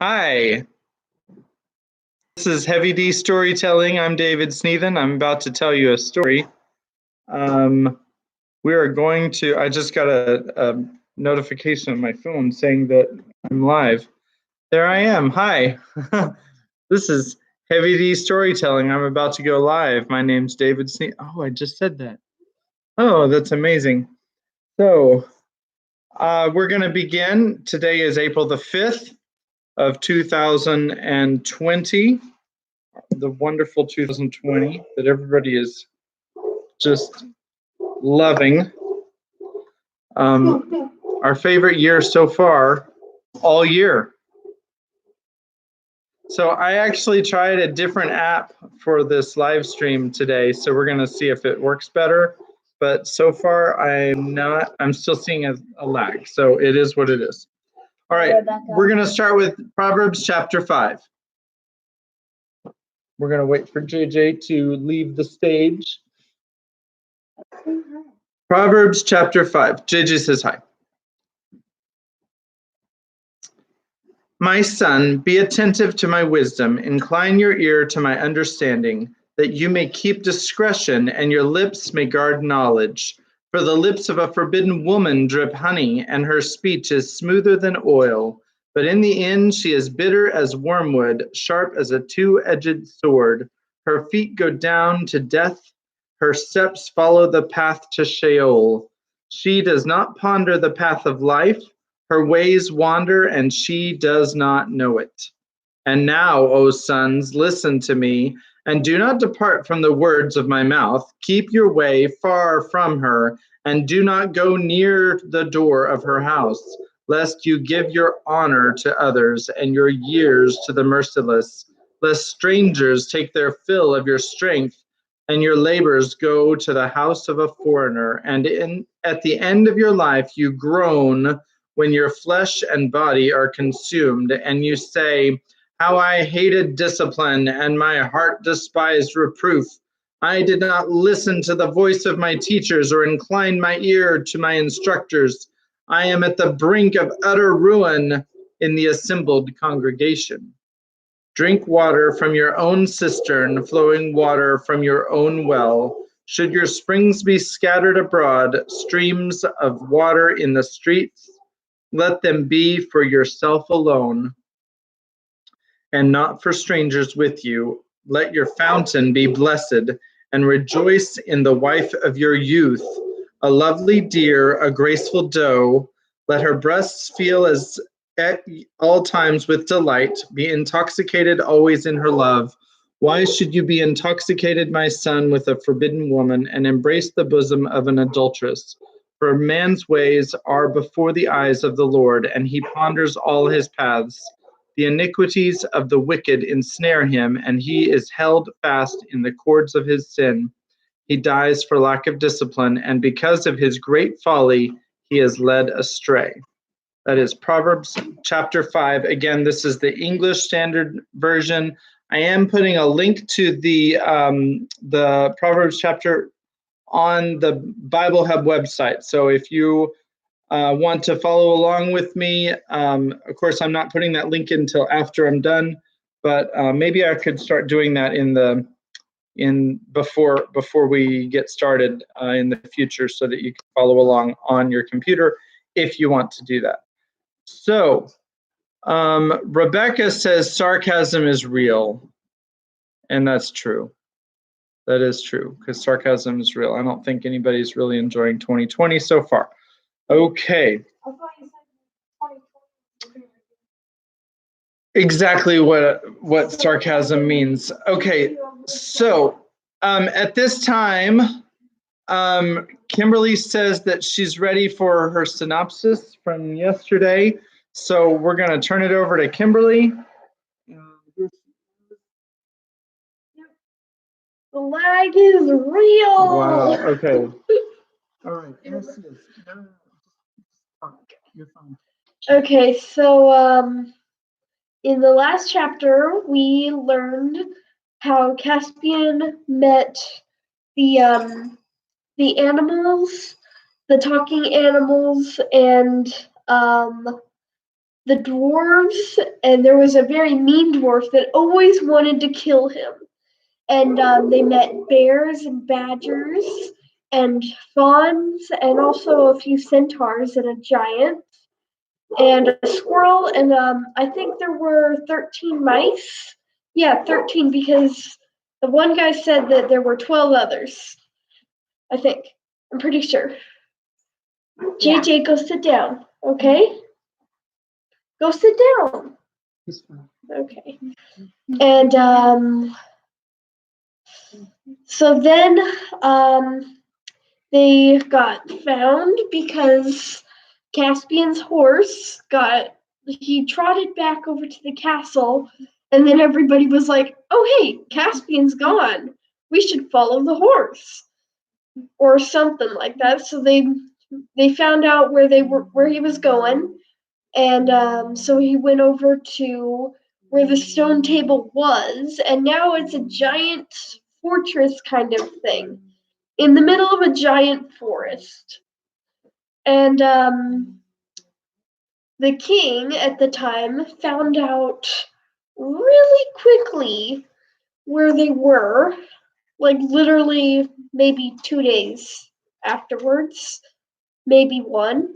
Hi, this is Heavy D Storytelling. I'm David Sneathen. I'm about to tell you a story. We are going to, I just got a notification on my phone saying that I'm live. There I am. Hi. This is Heavy D Storytelling. I'm about to go live. My name's David Sneathen. Oh, I just said that. Oh, that's amazing. So, we're going to begin. Today is April the 5th of 2020. The wonderful 2020 that everybody is just loving. Our favorite year so far, all year. So I actually tried a different app for this live stream today, so we're going to see if it works better. But so far, I'm still seeing a lag, so it is what it is. All right, we're going to start with Proverbs chapter 5. We're going to wait for JJ to leave the stage. Proverbs chapter 5. JJ says hi. My son, be attentive to my wisdom, incline your ear to my understanding, that you may keep discretion and your lips may guard knowledge. For the lips of a forbidden woman drip honey, and her speech is smoother than oil. But in the end she is bitter as wormwood, sharp as a two-edged sword. Her feet go down to death, her steps follow the path to Sheol. She does not ponder the path of life. Her ways wander, and she does not know it. And now, O sons, listen to me, and do not depart from the words of my mouth. Keep your way far from her, and do not go near the door of her house, lest you give your honor to others and your years to the merciless, lest strangers take their fill of your strength, and your labors go to the house of a foreigner. And at the end of your life you groan when your flesh and body are consumed, and you say, how I hated discipline, and my heart despised reproof. I did not listen to the voice of my teachers or incline my ear to my instructors. I am at the brink of utter ruin in the assembled congregation. Drink water from your own cistern, flowing water from your own well. Should your springs be scattered abroad, streams of water in the streets, let them be for yourself alone, and not for strangers with you. Let your fountain be blessed, and rejoice in the wife of your youth, a lovely deer, a graceful doe. Let her breasts feel as at all times with delight, be intoxicated always in her love. Why should you be intoxicated, my son, with a forbidden woman, and embrace the bosom of an adulteress? For man's ways are before the eyes of the Lord, and he ponders all his paths. The iniquities of the wicked ensnare him, and he is held fast in the cords of his sin. He dies for lack of discipline, and because of his great folly, he is led astray. That is Proverbs chapter 5. Again, this is the English Standard Version. I am putting a link to the Proverbs chapter on the Bible Hub website. So if you want to follow along with me, of course, I'm not putting that link in until after I'm done, but maybe I could start doing that before we get started in the future, so that you can follow along on your computer if you want to do that. So Rebecca says sarcasm is real, and that's true. That is true, because sarcasm is real. I don't think anybody's really enjoying 2020 so far. Okay. Exactly what sarcasm means. Okay, so at this time, Kimberly says that she's ready for her synopsis from yesterday. So we're going to turn it over to Kimberly. The lag is real. Wow. Okay. All right. You're fine. Okay, so in the last chapter, we learned how Caspian met the animals, the talking animals, and the dwarves, and there was a very mean dwarf that always wanted to kill him. And they met bears and badgers and fawns and also a few centaurs and a giant and a squirrel, and I think there were 13 mice. Yeah, 13, because the one guy said that there were 12 others. I think. I'm pretty sure. Yeah. JJ, go sit down, okay? Go sit down. Okay. And so then they got found because Caspian's horse he trotted back over to the castle, and then everybody was like, oh hey, Caspian's gone. We should follow the horse. Or something like that. So they found out where he was going, and so he went over to where the stone table was, and now it's a giant fortress kind of thing in the middle of a giant forest. And the king at the time found out really quickly where they were, like literally maybe 2 days afterwards, maybe one.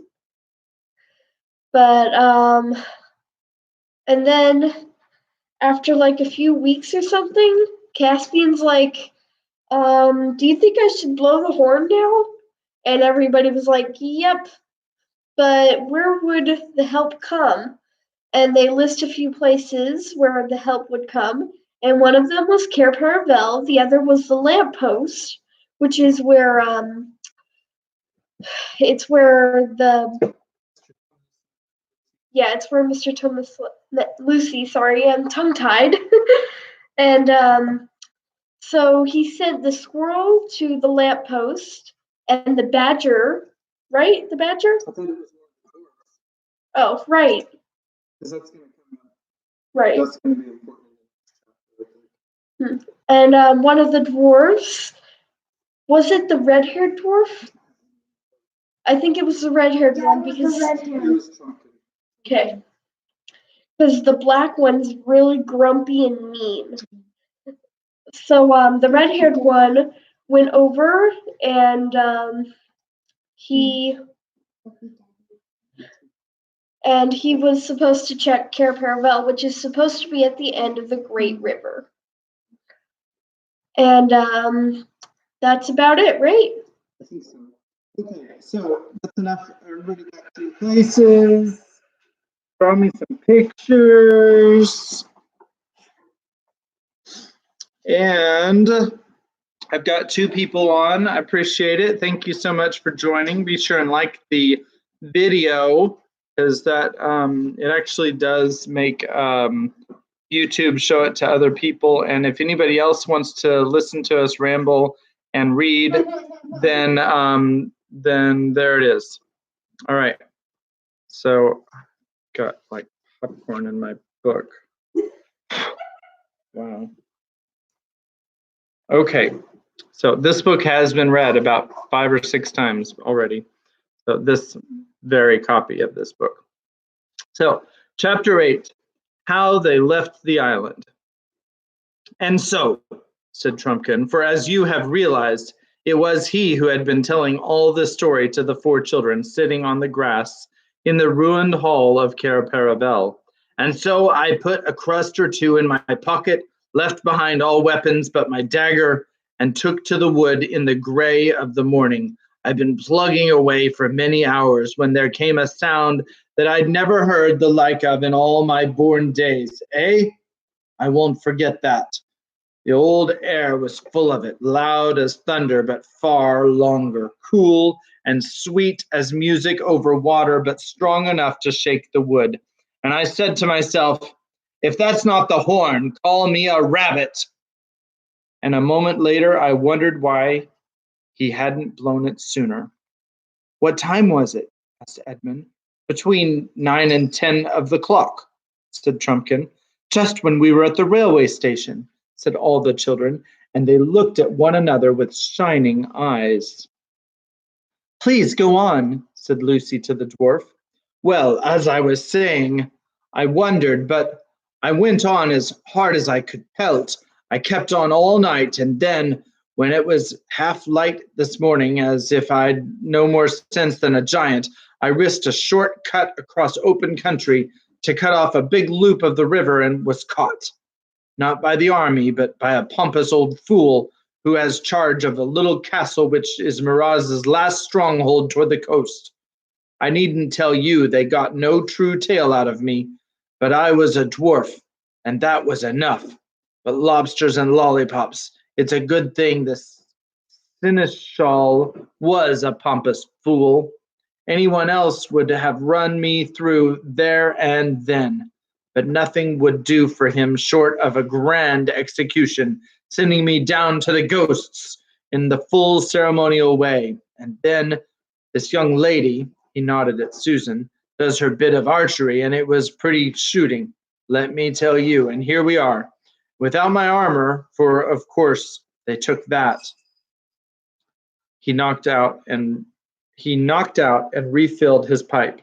But and then after like a few weeks or something, Caspian's like, do you think I should blow the horn now? And everybody was like, yep, but where would the help come? And they list a few places where the help would come, and one of them was Cair Paravel, the other was the lamppost, which is where it's where Mr. Thomas Lucy, sorry, I'm tongue tied. And so he sent the squirrel to the lamppost and the badger, right? The badger? I thought it was Oh, right. because that's going to come up. Right. That's going to be important. And one of the dwarves, was it the red-haired dwarf? I think it was the red-haired one because okay, because the black one's really grumpy and mean. So the red-haired one went over and he was supposed to check Cair Paravel, which is supposed to be at the end of the Great River. And that's about it, right? I think so. Okay, so that's enough. Everybody got 2 places. Draw me some pictures. And I've got 2 people on. I appreciate it. Thank you so much for joining. Be sure and like the video, because that it actually does make YouTube show it to other people. And if anybody else wants to listen to us ramble and read, then there it is. All right. So got like popcorn in my book. Wow. Okay. So this book has been read about 5 or 6 times already. So this very copy of this book. So chapter 8, how they left the island. And so, said Trumpkin, for as you have realized, it was he who had been telling all this story to the 4 children sitting on the grass in the ruined hall of Cair Paravel. And so I put a crust or 2 in my pocket, left behind all weapons but my dagger, and took to the wood in the gray of the morning. I'd been plugging away for many hours when there came a sound that I'd never heard the like of in all my born days. I won't forget that. The old air was full of it, loud as thunder, but far longer, cool and sweet as music over water, but strong enough to shake the wood. And I said to myself, if that's not the horn, call me a rabbit. And a moment later, I wondered why he hadn't blown it sooner. What time was it? Asked Edmund. Between 9 and 10 of the clock, said Trumpkin. Just when we were at the railway station, said all the children, and they looked at one another with shining eyes. Please go on, said Lucy to the dwarf. Well, as I was saying, I wondered, but I went on as hard as I could pelt. I kept on all night, and then, when it was half light this morning, as if I'd no more sense than a giant, I risked a short cut across open country to cut off a big loop of the river and was caught. Not by the army, but by a pompous old fool who has charge of a little castle which is Miraz's last stronghold toward the coast. I needn't tell you they got no true tale out of me, but I was a dwarf, and that was enough. But lobsters and lollipops, it's a good thing this seneschal was a pompous fool. Anyone else would have run me through there and then, but nothing would do for him short of a grand execution, sending me down to the ghosts in the full ceremonial way. And then this young lady, he nodded at Susan, does her bit of archery, and it was pretty shooting, let me tell you. And here we are, without my armor, for of course they took that. He knocked out and refilled his pipe.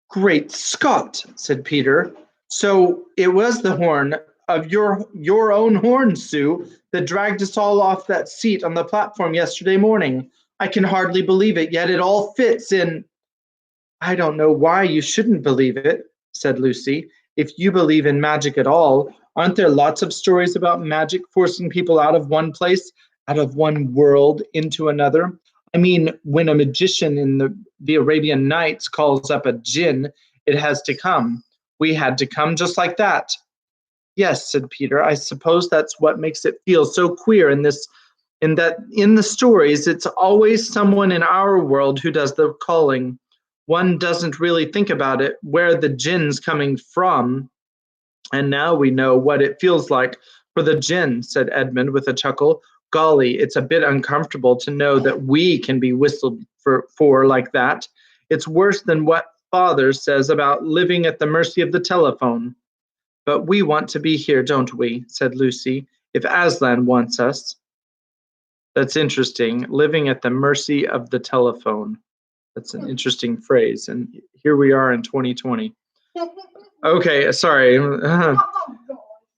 Great Scott, said Peter. So it was the horn of your own horn, Sue, that dragged us all off that seat on the platform yesterday morning. I can hardly believe it, yet it all fits in. I don't know why you shouldn't believe it, said Lucy. If you believe in magic at all, aren't there lots of stories about magic forcing people out of one place, out of one world into another? I mean, when a magician in the Arabian Nights calls up a jinn, it has to come. We had to come just like that. Yes, said Peter. I suppose that's what makes it feel so queer in the stories, it's always someone in our world who does the calling. One doesn't really think about it, where the jinn's coming from. And now we know what it feels like for the jinn, said Edmund with a chuckle. Golly, it's a bit uncomfortable to know that we can be whistled for like that. It's worse than what Father says about living at the mercy of the telephone. But we want to be here, don't we? Said Lucy. If Aslan wants us. That's interesting. Living at the mercy of the telephone. That's an interesting phrase. And here we are in 2020. Okay, sorry.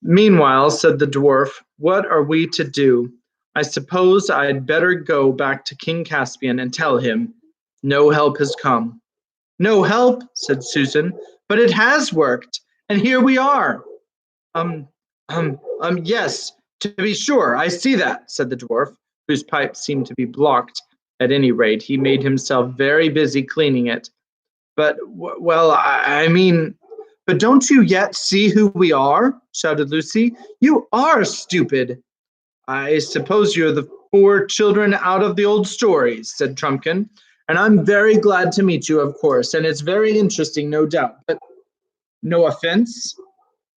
Meanwhile, said the dwarf, what are we to do? I suppose I'd better go back to King Caspian and tell him no help has come. No help, said Susan, but it has worked, and here we are. Yes, to be sure, I see that, said the dwarf, whose pipe seemed to be blocked. At any rate, he made himself very busy cleaning it. But, well, I mean, but don't you yet see who we are? Shouted Lucy. You are stupid. I suppose you're the 4 children out of the old stories, said Trumpkin. And I'm very glad to meet you, of course, and it's very interesting, no doubt. But no offense?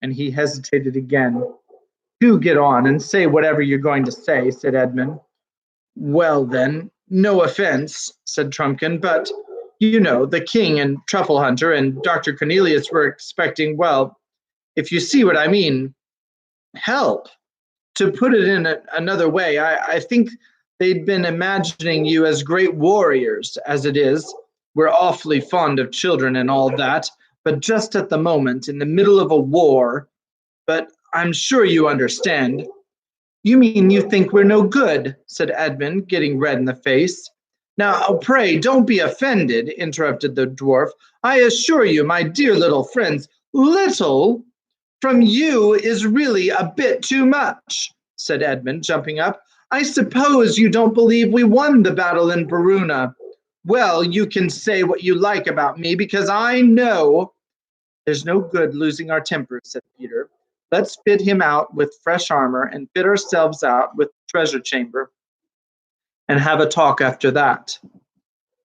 And he hesitated again. Do get on and say whatever you're going to say, said Edmund. Well, then, no offense, said Trumpkin, but, you know, the king and Truffle Hunter and Dr. Cornelius were expecting, well, if you see what I mean, help. To put it in another way, I think they'd been imagining you as great warriors. As it is, we're awfully fond of children and all that, but just at the moment, in the middle of a war, but I'm sure you understand. You mean you think we're no good, said Edmund, getting red in the face. Now, pray, don't be offended, interrupted the dwarf. I assure you, my dear little friends, little from you is really a bit too much, said Edmund, jumping up. I suppose you don't believe we won the battle in Verona. Well, you can say what you like about me, because I know. There's no good losing our temper, said Peter. Let's fit him out with fresh armor and fit ourselves out with the treasure chamber and have a talk after that.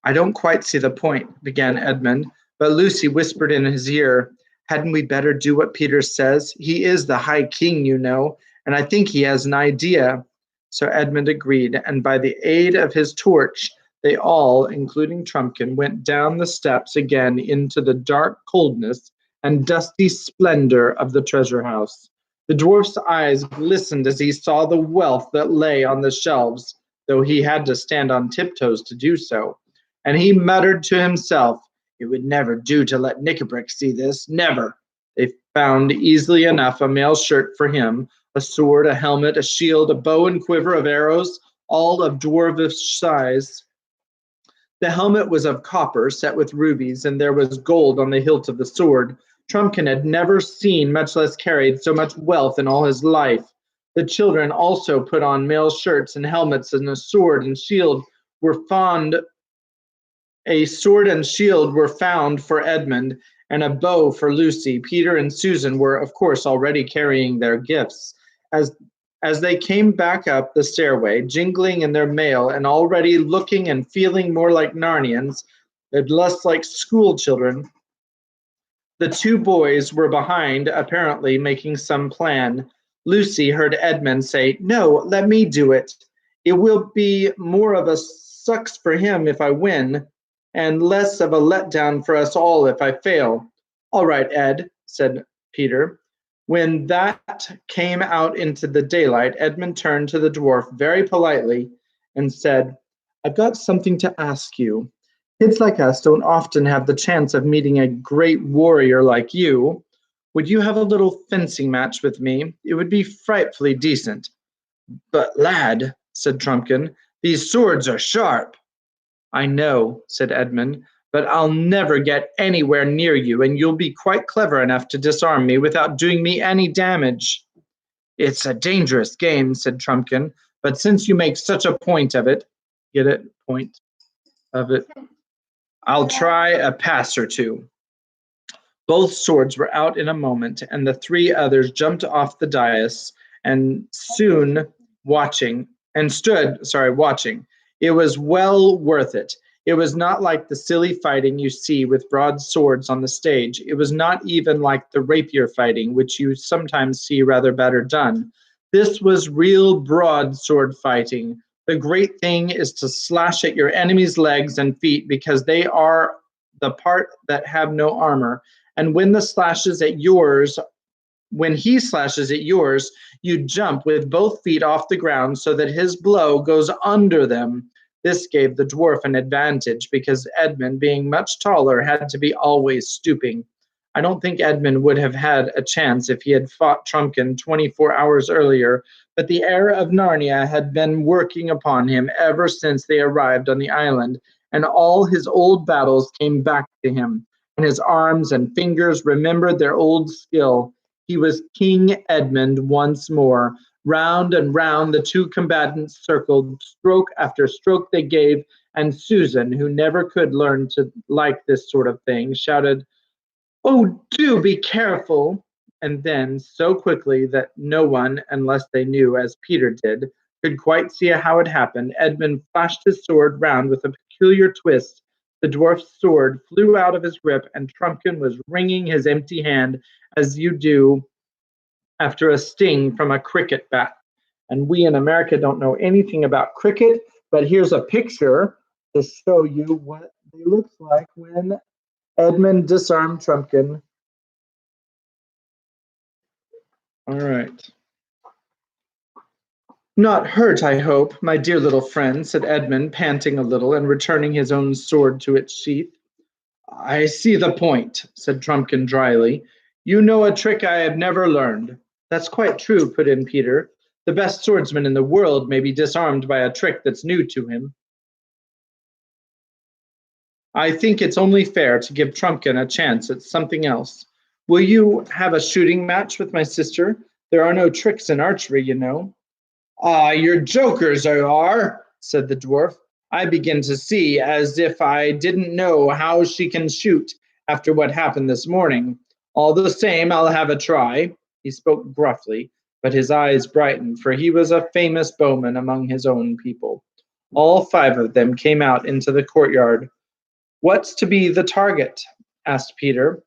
I don't quite see the point, began Edmund, but Lucy whispered in his ear, hadn't we better do what Peter says? He is the High King, you know, and I think he has an idea. So Edmund agreed, and by the aid of his torch, they all, including Trumpkin, went down the steps again into the dark coldness and dusty splendor of the treasure house. The dwarf's eyes glistened as he saw the wealth that lay on the shelves, though he had to stand on tiptoes to do so. And he muttered to himself, it would never do to let Knickerbrick see this, never. found easily enough a male shirt for him, a sword, a helmet, a shield, a bow and quiver of arrows, all of dwarvish size. The helmet was of copper, set with rubies, and there was gold on the hilt of the sword. Trumpkin had never seen, much less carried, so much wealth in all his life. The children also put on male shirts and helmets, and a sword and shield were found. A sword and shield were found for Edmund, and a bow for Lucy. Peter and Susan were, of course, already carrying their gifts. As they came back up the stairway, jingling in their mail and already looking and feeling more like Narnians and less like school children, the two boys were behind, apparently making some plan. Lucy heard Edmund say, "No, let me do it. It will be more of a sucks for him if I win, and less of a letdown for us all if I fail." "All right, Ed," said Peter. When that came out into the daylight, Edmund turned to the dwarf very politely and said, "I've got something to ask you. Kids like us don't often have the chance of meeting a great warrior like you. Would you have a little fencing match with me? It would be frightfully decent." "But, lad," said Trumpkin, "these swords are sharp." "I know," said Edmund, "but I'll never get anywhere near you, and you'll be quite clever enough to disarm me without doing me any damage." "It's a dangerous game," said Trumpkin, "but since you make such a point of it," get it? Point of it. "I'll try a pass or two." Both swords were out in a moment, and the three others jumped off the dais and stood watching. It was well worth it. It was not like the silly fighting you see with broadswords on the stage. It was not even like the rapier fighting, which you sometimes see rather better done. This was real broadsword fighting. The great thing is to slash at your enemy's legs and feet because they are the part that have no armor. And when he slashes at yours, you jump with both feet off the ground so that his blow goes under them. This gave the dwarf an advantage because Edmund, being much taller, had to be always stooping. I don't think Edmund would have had a chance if he had fought Trumpkin 24 hours earlier, but the air of Narnia had been working upon him ever since they arrived on the island, and all his old battles came back to him, and his arms and fingers remembered their old skill. He was King Edmund once more. Round and round the two combatants circled, stroke after stroke they gave, and Susan, who never could learn to like this sort of thing, shouted, "Oh, do be careful!" And then, so quickly that no one, unless they knew, as Peter did, could quite see how it happened, Edmund flashed his sword round with a peculiar twist. The dwarf's sword flew out of his grip, and Trumpkin was wringing his empty hand as you do after a sting from a cricket bat. And we in America don't know anything about cricket, but here's a picture to show you what they look like when Edmund disarmed Trumpkin. All right. "Not hurt, I hope, my dear little friend," said Edmund, panting a little and returning his own sword to its sheath. "I see the point," said Trumpkin dryly. "You know a trick I have never learned." "That's quite true," put in Peter. "The best swordsman in the world may be disarmed by a trick that's new to him." "I think it's only fair to give Trumpkin a chance at something else. Will you have a shooting match with my sister? There are no tricks in archery, you know." "Ah, you're jokers, you are," said the dwarf. "I begin to see as if I didn't know how she can shoot after what happened this morning. All the same, I'll have a try." He spoke gruffly, but his eyes brightened, for he was a famous bowman among his own people. All five of them came out into the courtyard. "What's to be the target?" asked Peter.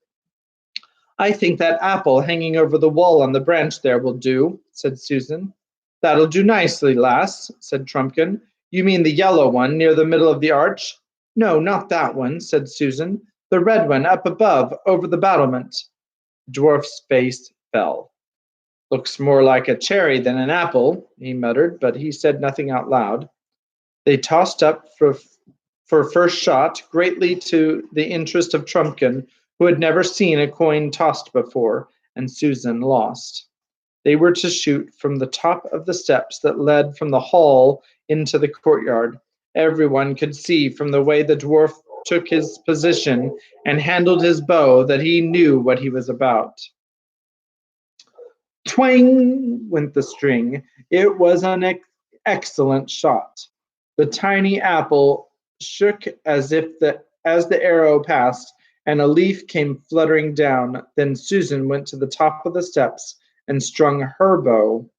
"I think that apple hanging over the wall on the branch there will do," said Susan. "That'll do nicely, lass," said Trumpkin. "You mean the yellow one near the middle of the arch?" "No, not that one," said Susan. "The red one up above, over the battlement." The dwarf's face fell. "Looks more like a cherry than an apple," he muttered, but he said nothing out loud. They tossed up for first shot, greatly to the interest of Trumpkin, who had never seen a coin tossed before, and Susan lost. They were to shoot from the top of the steps that led from the hall into the courtyard. Everyone could see from the way the dwarf took his position and handled his bow that he knew what he was about. Twang went the string. It was an excellent shot. The tiny apple shook as the arrow passed, and a leaf came fluttering down. Then Susan went to the top of the steps and strung her bow.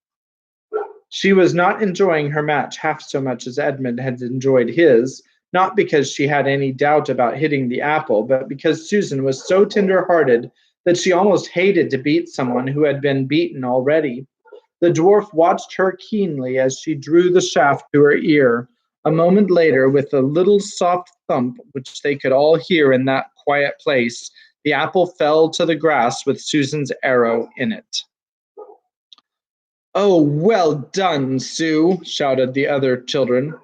She was not enjoying her match half so much as Edmund had enjoyed his, not because she had any doubt about hitting the apple, but because Susan was so tender-hearted that she almost hated to beat someone who had been beaten already. The dwarf watched her keenly as she drew the shaft to her ear. A moment later, with a little soft thump which they could all hear in that quiet place, the apple fell to the grass with Susan's arrow in it. "Oh, well done, Sue," shouted the other children. "It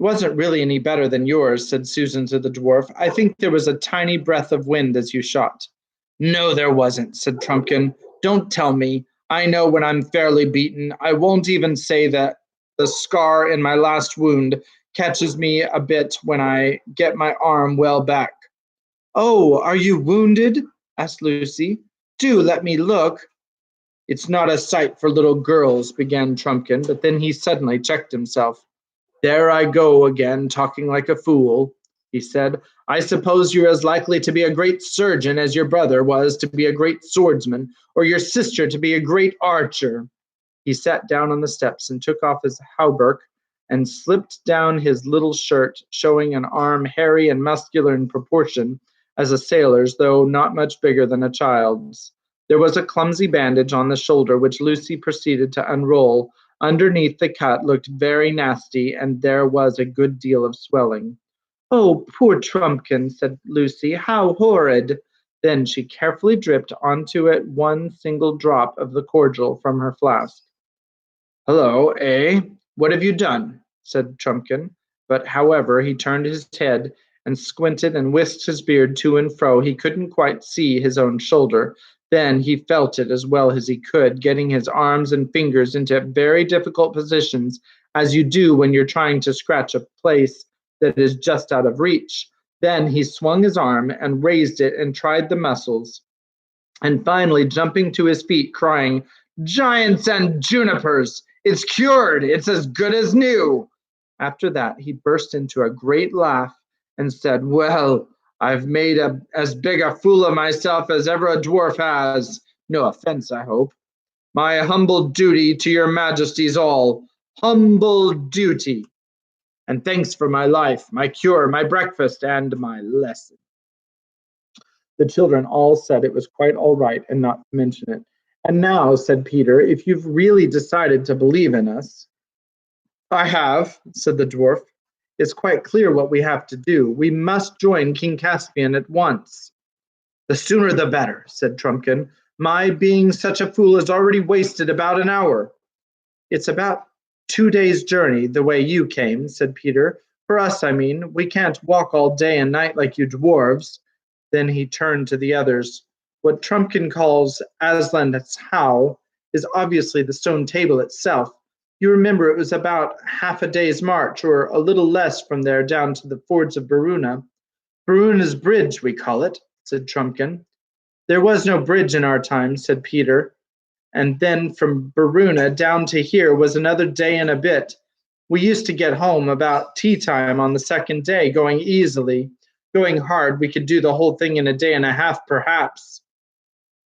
wasn't really any better than yours," said Susan to the dwarf. "I think there was a tiny breath of wind as you shot." "No, there wasn't," said Trumpkin. "Don't tell me. I know when I'm fairly beaten. I won't even say that the scar in my last wound catches me a bit when I get my arm well back." "Oh, are you wounded?" asked Lucy. "Do let me look." "It's not a sight for little girls," began Trumpkin, but then he suddenly checked himself. "There I go again, talking like a fool," he said. "I suppose you're as likely to be a great surgeon as your brother was to be a great swordsman, or your sister to be a great archer." He sat down on the steps and took off his hauberk and slipped down his little shirt, showing an arm hairy and muscular in proportion as a sailor's, though not much bigger than a child's. There was a clumsy bandage on the shoulder, which Lucy proceeded to unroll. Underneath, the cut looked very nasty, and there was a good deal of swelling. "Oh, poor Trumpkin," said Lucy. "How horrid!" Then she carefully dripped onto it one single drop of the cordial from her flask. "Hello, eh? What have you done?" said Trumpkin. But, however, he turned his head and squinted and whisked his beard to and fro. He couldn't quite see his own shoulder. Then he felt it as well as he could, getting his arms and fingers into very difficult positions, as you do when you're trying to scratch a place that is just out of reach. Then he swung his arm and raised it and tried the muscles, and finally jumping to his feet, crying, "Giants and junipers! It's cured! It's as good as new!" After that, he burst into a great laugh and said, "Well, I've made as big a fool of myself as ever a dwarf has. No offense, I hope. My humble duty to your majesties all. Humble duty. And thanks for my life, my cure, my breakfast, and my lesson." The children all said it was quite all right and not to mention it. "And now," said Peter, "if you've really decided to believe in us—" "I have," said the dwarf. "It's quite clear what we have to do. We must join King Caspian at once." "The sooner the better," said Trumpkin. "My being such a fool has already wasted about an hour." "It's about 2 days' journey the way you came," said Peter. "For us, I mean. We can't walk all day and night like you dwarves." Then he turned to the others. "What Trumpkin calls Aslan's How is obviously the stone table itself. You remember it was about half a day's march, or a little less from there down to the fords of Baruna. Baruna's Bridge, we call it," said Trumpkin. "There was no bridge in our time," said Peter. "And then from Baruna down to here was another day and a bit. We used to get home about tea time on the second day, going easily. Going hard, we could do the whole thing in a day and a half, perhaps."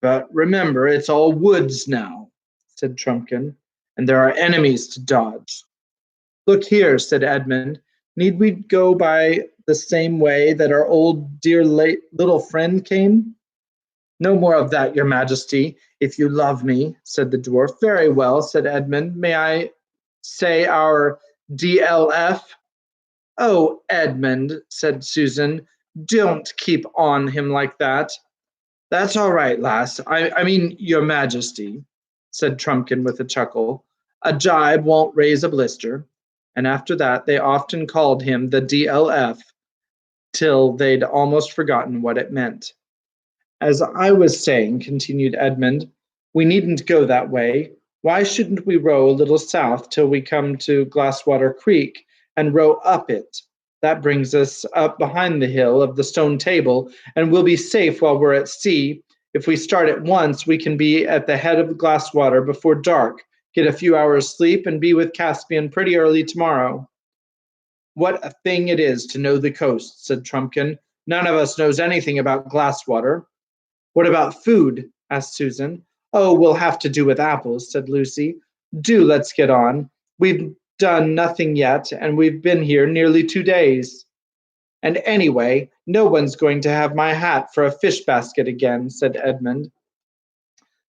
"But remember, it's all woods now," said Trumpkin, "and there are enemies to dodge." "Look here," said Edmund. "Need we go by the same way that our old dear late little friend came?" "No more of that, your majesty, if you love me," said the dwarf. "Very well," said Edmund. "May I say our DLF?" "Oh, Edmund," said Susan, "don't keep on him like that." "That's all right, lass. I mean, your majesty," said Trumpkin with a chuckle. "A jibe won't raise a blister." And after that, they often called him the DLF till they'd almost forgotten what it meant. "As I was saying," continued Edmund, We needn't go that way. Why shouldn't we row a little south till we come to Glasswater Creek and row up it? That brings us up behind the hill of the stone table, and we'll be safe while we're at sea. If we start at once, we can be at the head of Glasswater before dark, get a few hours' sleep, and be with Caspian pretty early tomorrow." "What a thing it is to know the coast," said Trumpkin. "None of us knows anything about Glasswater." "What about food?" asked Susan. "Oh, we'll have to do with apples," said Lucy. "Do let's get on. We've done nothing yet, and we've been here nearly 2 days." "And anyway, no one's going to have my hat for a fish basket again," said Edmund.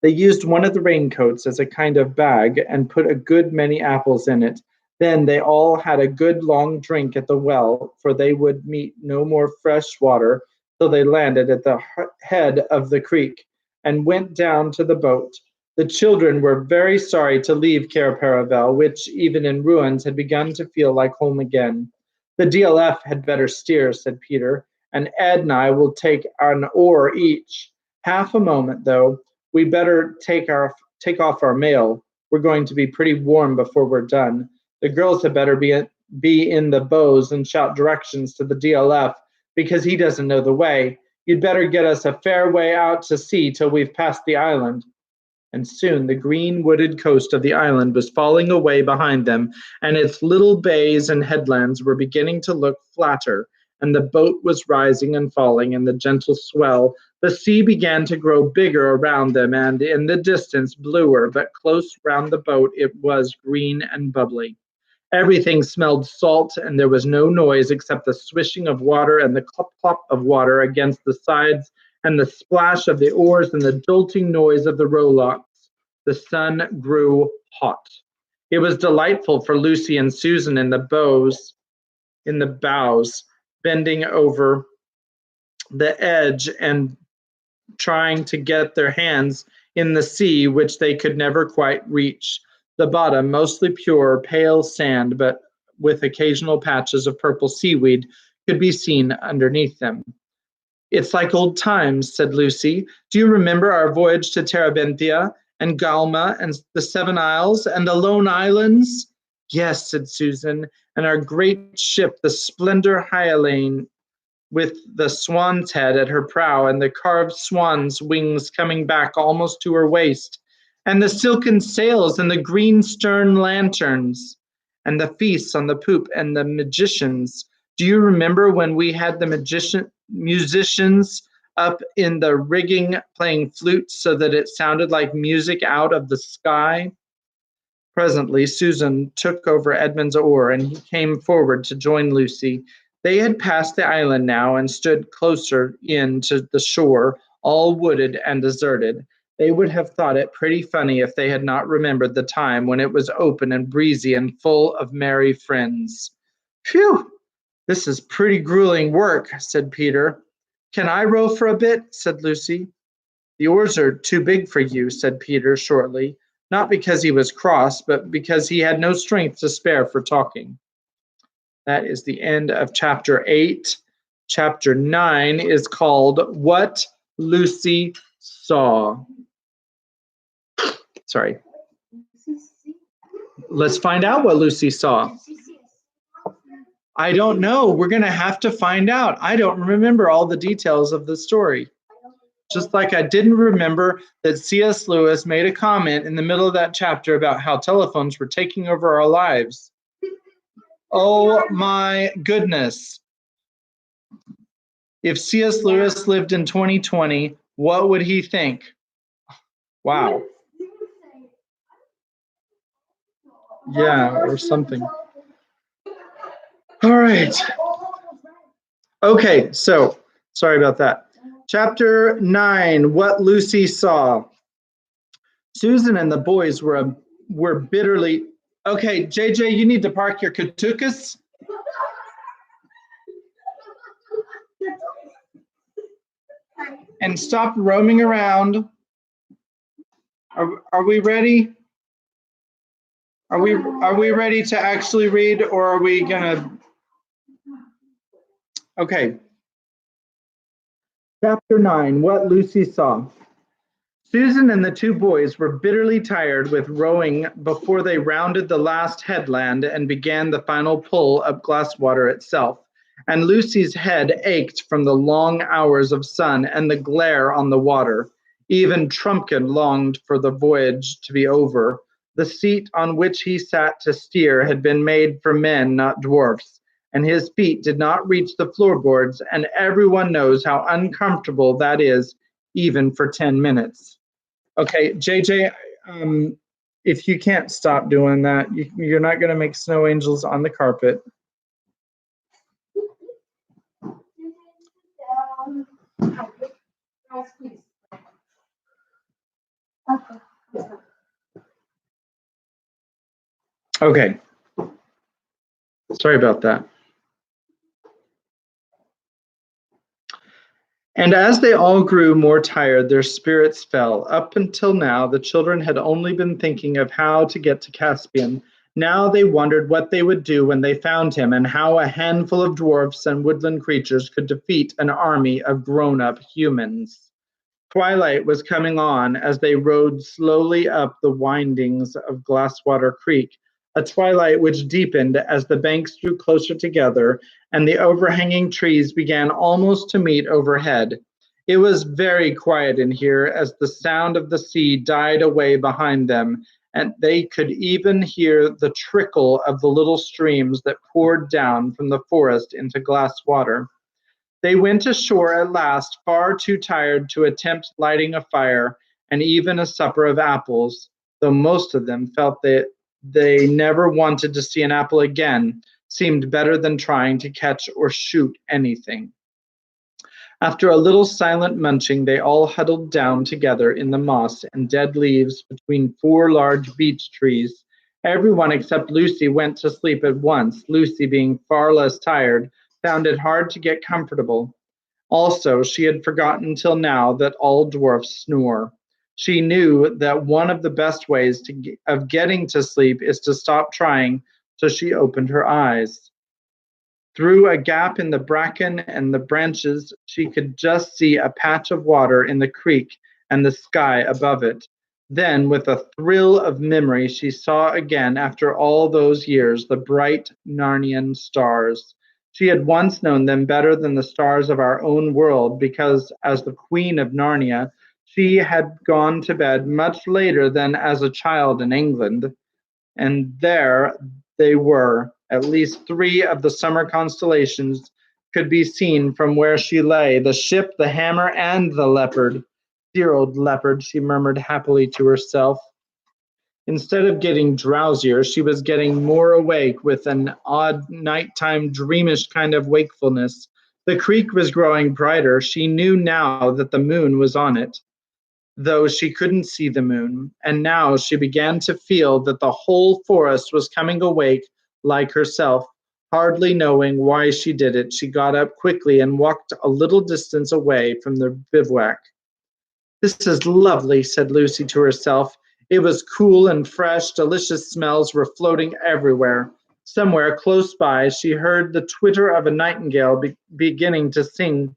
They used one of the raincoats as a kind of bag and put a good many apples in it. Then they all had a good long drink at the well, for they would meet no more fresh water till they landed at the head of the creek and went down to the boat. The children were very sorry to leave Cair Paravel, which, even in ruins, had begun to feel like home again. "The DLF had better steer," said Peter, "and Ed and I will take an oar each. Half a moment, though. We better take off our mail. We're going to be pretty warm before we're done. The girls had better be in the bows and shout directions to the DLF, because he doesn't know the way. You'd better get us a fair way out to sea till we've passed the island." And soon the green wooded coast of the island was falling away behind them, and its little bays and headlands were beginning to look flatter, and the boat was rising and falling in the gentle swell. The sea began to grow bigger around them, and in the distance bluer, but close round the boat it was green and bubbly. Everything smelled salt, and there was no noise except the swishing of water and the clop-clop of water against the sides and the splash of the oars and the jolting noise of the rowlocks. The sun grew hot. It was delightful for Lucy and Susan in the bows, bending over the edge and trying to get their hands in the sea, which they could never quite reach. The bottom, mostly pure, pale sand, but with occasional patches of purple seaweed, could be seen underneath them. "It's like old times," said Lucy. "Do you remember our voyage to Terebinthia and Galma and the Seven Isles and the Lone Islands?" "Yes," said Susan, "and our great ship, the Splendor Hyalane, with the swan's head at her prow and the carved swan's wings coming back almost to her waist, and the silken sails and the green stern lanterns, and the feasts on the poop and the magicians. Do you remember when we had the musicians up in the rigging playing flutes so that it sounded like music out of the sky?" Presently Susan took over Edmund's oar, and he came forward to join Lucy. They had passed the island now and stood closer in to the shore, all wooded and deserted. They would have thought it pretty funny if they had not remembered the time when it was open and breezy and full of merry friends. "Phew! This is pretty grueling work," said Peter. "Can I row for a bit?" said Lucy. "The oars are too big for you," said Peter shortly, not because he was cross, but because he had no strength to spare for talking. That is the end of chapter 8. Chapter 9 is called What Lucy Saw. Sorry. Let's find out what Lucy saw. I don't know. We're going to have to find out. I don't remember all the details of the story. Just like I didn't remember that C.S. Lewis made a comment in the middle of that chapter about how telephones were taking over our lives. Oh my goodness. If C.S. Lewis lived in 2020, what would he think? Wow. Yeah, or something. All right. Okay, so sorry about that. Chapter 9, What Lucy Saw. Susan and the boys were bitterly... Okay, JJ, you need to park your katukas. And stop roaming around. Are we ready? Are we ready to actually read, or are we gonna? Okay. Chapter 9, What Lucy Saw. Susan and the two boys were bitterly tired with rowing before they rounded the last headland and began the final pull up Glasswater itself. And Lucy's head ached from the long hours of sun and the glare on the water. Even Trumpkin longed for the voyage to be over. The seat on which he sat to steer had been made for men, not dwarfs, and his feet did not reach the floorboards, and everyone knows how uncomfortable that is, even for 10 minutes. Okay, JJ, if you can't stop doing that, you're not going to make snow angels on the carpet. Okay. Sorry about that. And as they all grew more tired, their spirits fell. Up until now, the children had only been thinking of how to get to Caspian. Now they wondered what they would do when they found him, and how a handful of dwarfs and woodland creatures could defeat an army of grown-up humans. Twilight was coming on as they rode slowly up the windings of Glasswater Creek, a twilight which deepened as the banks drew closer together and the overhanging trees began almost to meet overhead. It was very quiet in here as the sound of the sea died away behind them, and they could even hear the trickle of the little streams that poured down from the forest into Glasswater. They went ashore at last, far too tired to attempt lighting a fire and even a supper of apples, though most of them felt that they never wanted to see an apple again, seemed better than trying to catch or shoot anything. After a little silent munching, they all huddled down together in the moss and dead leaves between four large beech trees. Everyone except Lucy went to sleep at once. Lucy, being far less tired, found it hard to get comfortable. Also, she had forgotten till now that all dwarfs snore. She knew that one of the best ways of getting to sleep is to stop trying, so she opened her eyes. Through a gap in the bracken and the branches, she could just see a patch of water in the creek and the sky above it. Then, with a thrill of memory, she saw again, after all those years, the bright Narnian stars. She had once known them better than the stars of our own world because, as the Queen of Narnia, she had gone to bed much later than as a child in England. And there they were. At least three of the summer constellations could be seen from where she lay: the ship, the hammer, and the leopard. Dear old leopard, she murmured happily to herself. Instead of getting drowsier, she was getting more awake with an odd nighttime dreamish kind of wakefulness. The creek was growing brighter. She knew now that the moon was on it, though she couldn't see the moon. And now she began to feel that the whole forest was coming awake like herself. Hardly knowing why she did it, she got up quickly and walked a little distance away from the bivouac. "This is lovely," said Lucy to herself. It was cool and fresh. Delicious smells were floating everywhere. Somewhere close by, she heard the twitter of a nightingale beginning to sing,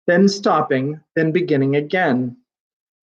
then stopping, then beginning again.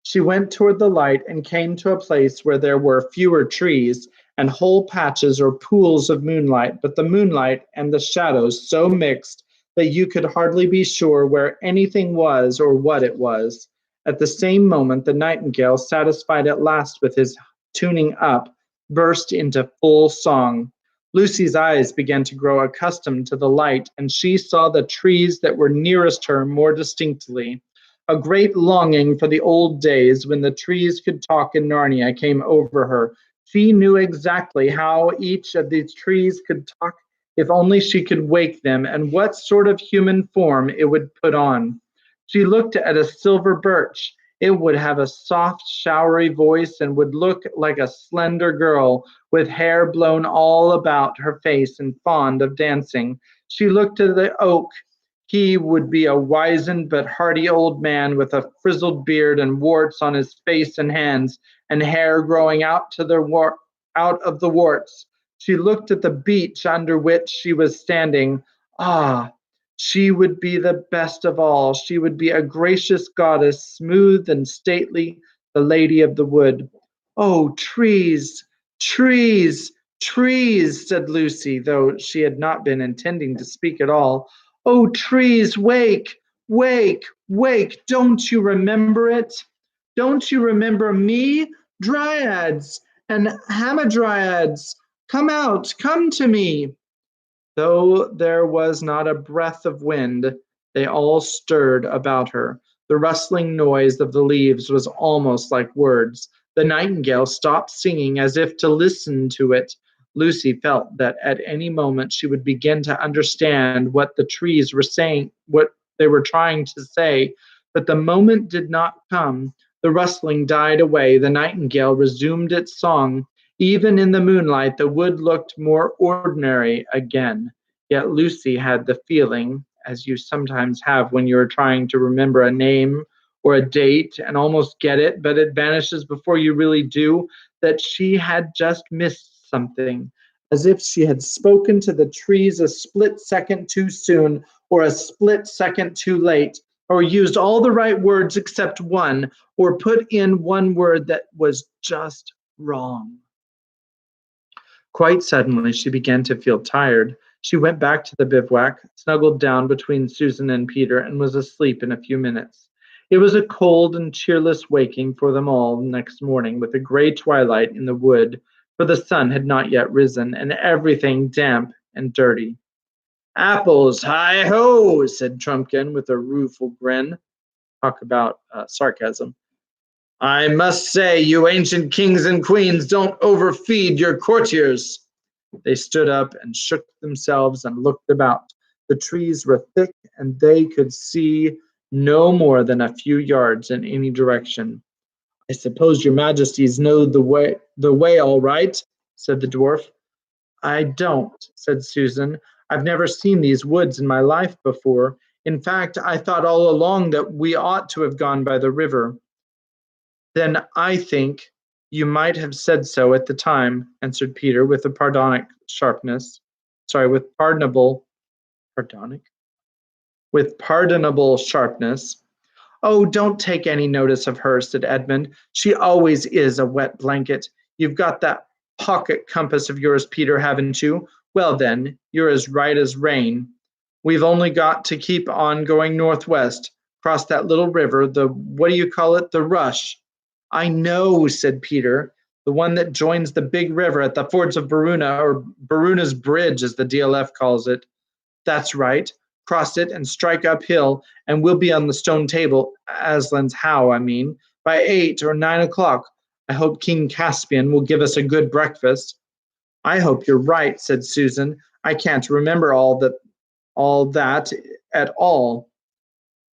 She went toward the light and came to a place where there were fewer trees and whole patches or pools of moonlight, but the moonlight and the shadows so mixed that you could hardly be sure where anything was or what it was. At the same moment, the nightingale, satisfied at last with his tuning up, burst into full song. Lucy's eyes began to grow accustomed to the light, and she saw the trees that were nearest her more distinctly. A great longing for the old days when the trees could talk in Narnia came over her. She knew exactly how each of these trees could talk if only she could wake them, and what sort of human form it would put on. She looked at a silver birch. It would have a soft, showery voice and would look like a slender girl with hair blown all about her face and fond of dancing. She looked at the oak. He would be a wizened but hearty old man with a frizzled beard and warts on his face and hands, and hair growing out of the warts. She looked at the beech under which she was standing. Ah, She would be the best of all. She would be a gracious goddess, smooth and stately, the lady of the wood. Oh, trees, trees, trees, said Lucy, though she had not been intending to speak at all. Oh, trees, wake, wake, wake. Don't you remember it? Don't you remember me? Dryads and hamadryads, come out, come to me. Though there was not a breath of wind, they all stirred about her. The rustling noise of the leaves was almost like words. The nightingale stopped singing as if to listen to it. Lucy felt that at any moment she would begin to understand what the trees were saying, what they were trying to say, but the moment did not come. The rustling died away. The nightingale resumed its song. Even in the moonlight, the wood looked more ordinary again. Yet Lucy had the feeling, as you sometimes have when you are trying to remember a name or a date and almost get it, but it vanishes before you really do, that she had just missed something, as if she had spoken to the trees a split second too soon or a split second too late, or used all the right words except one, or put in one word that was just wrong. Quite suddenly, she began to feel tired. She went back to the bivouac, snuggled down between Susan and Peter, and was asleep in a few minutes. It was a cold and cheerless waking for them all next morning, with a gray twilight in the wood, for the sun had not yet risen, and everything damp and dirty. Apples, hi-ho, said Trumpkin with a rueful grin. Talk about sarcasm. I must say, you ancient kings and queens don't overfeed your courtiers. They stood up and shook themselves and looked about. The trees were thick, and they could see no more than a few yards in any direction. I suppose your majesties know the way all right, said the dwarf. I don't, said Susan. I've never seen these woods in my life before. In fact, I thought all along that we ought to have gone by the river. Then I think you might have said so at the time, answered Peter with a pardonable sharpness. Oh, don't take any notice of her, said Edmund. She always is a wet blanket. You've got that pocket compass of yours, Peter, haven't you? Well then, you're as right as rain. We've only got to keep on going northwest, cross that little river, what do you call it, the Rush. I know, said Peter, the one that joins the big river at the fords of Baruna, or Baruna's Bridge, as the DLF calls it. That's right. Cross it and strike uphill, and we'll be on the stone table, Aslan's How, I mean, by 8 or 9 o'clock. I hope King Caspian will give us a good breakfast. I hope you're right, said Susan. I can't remember all that at all.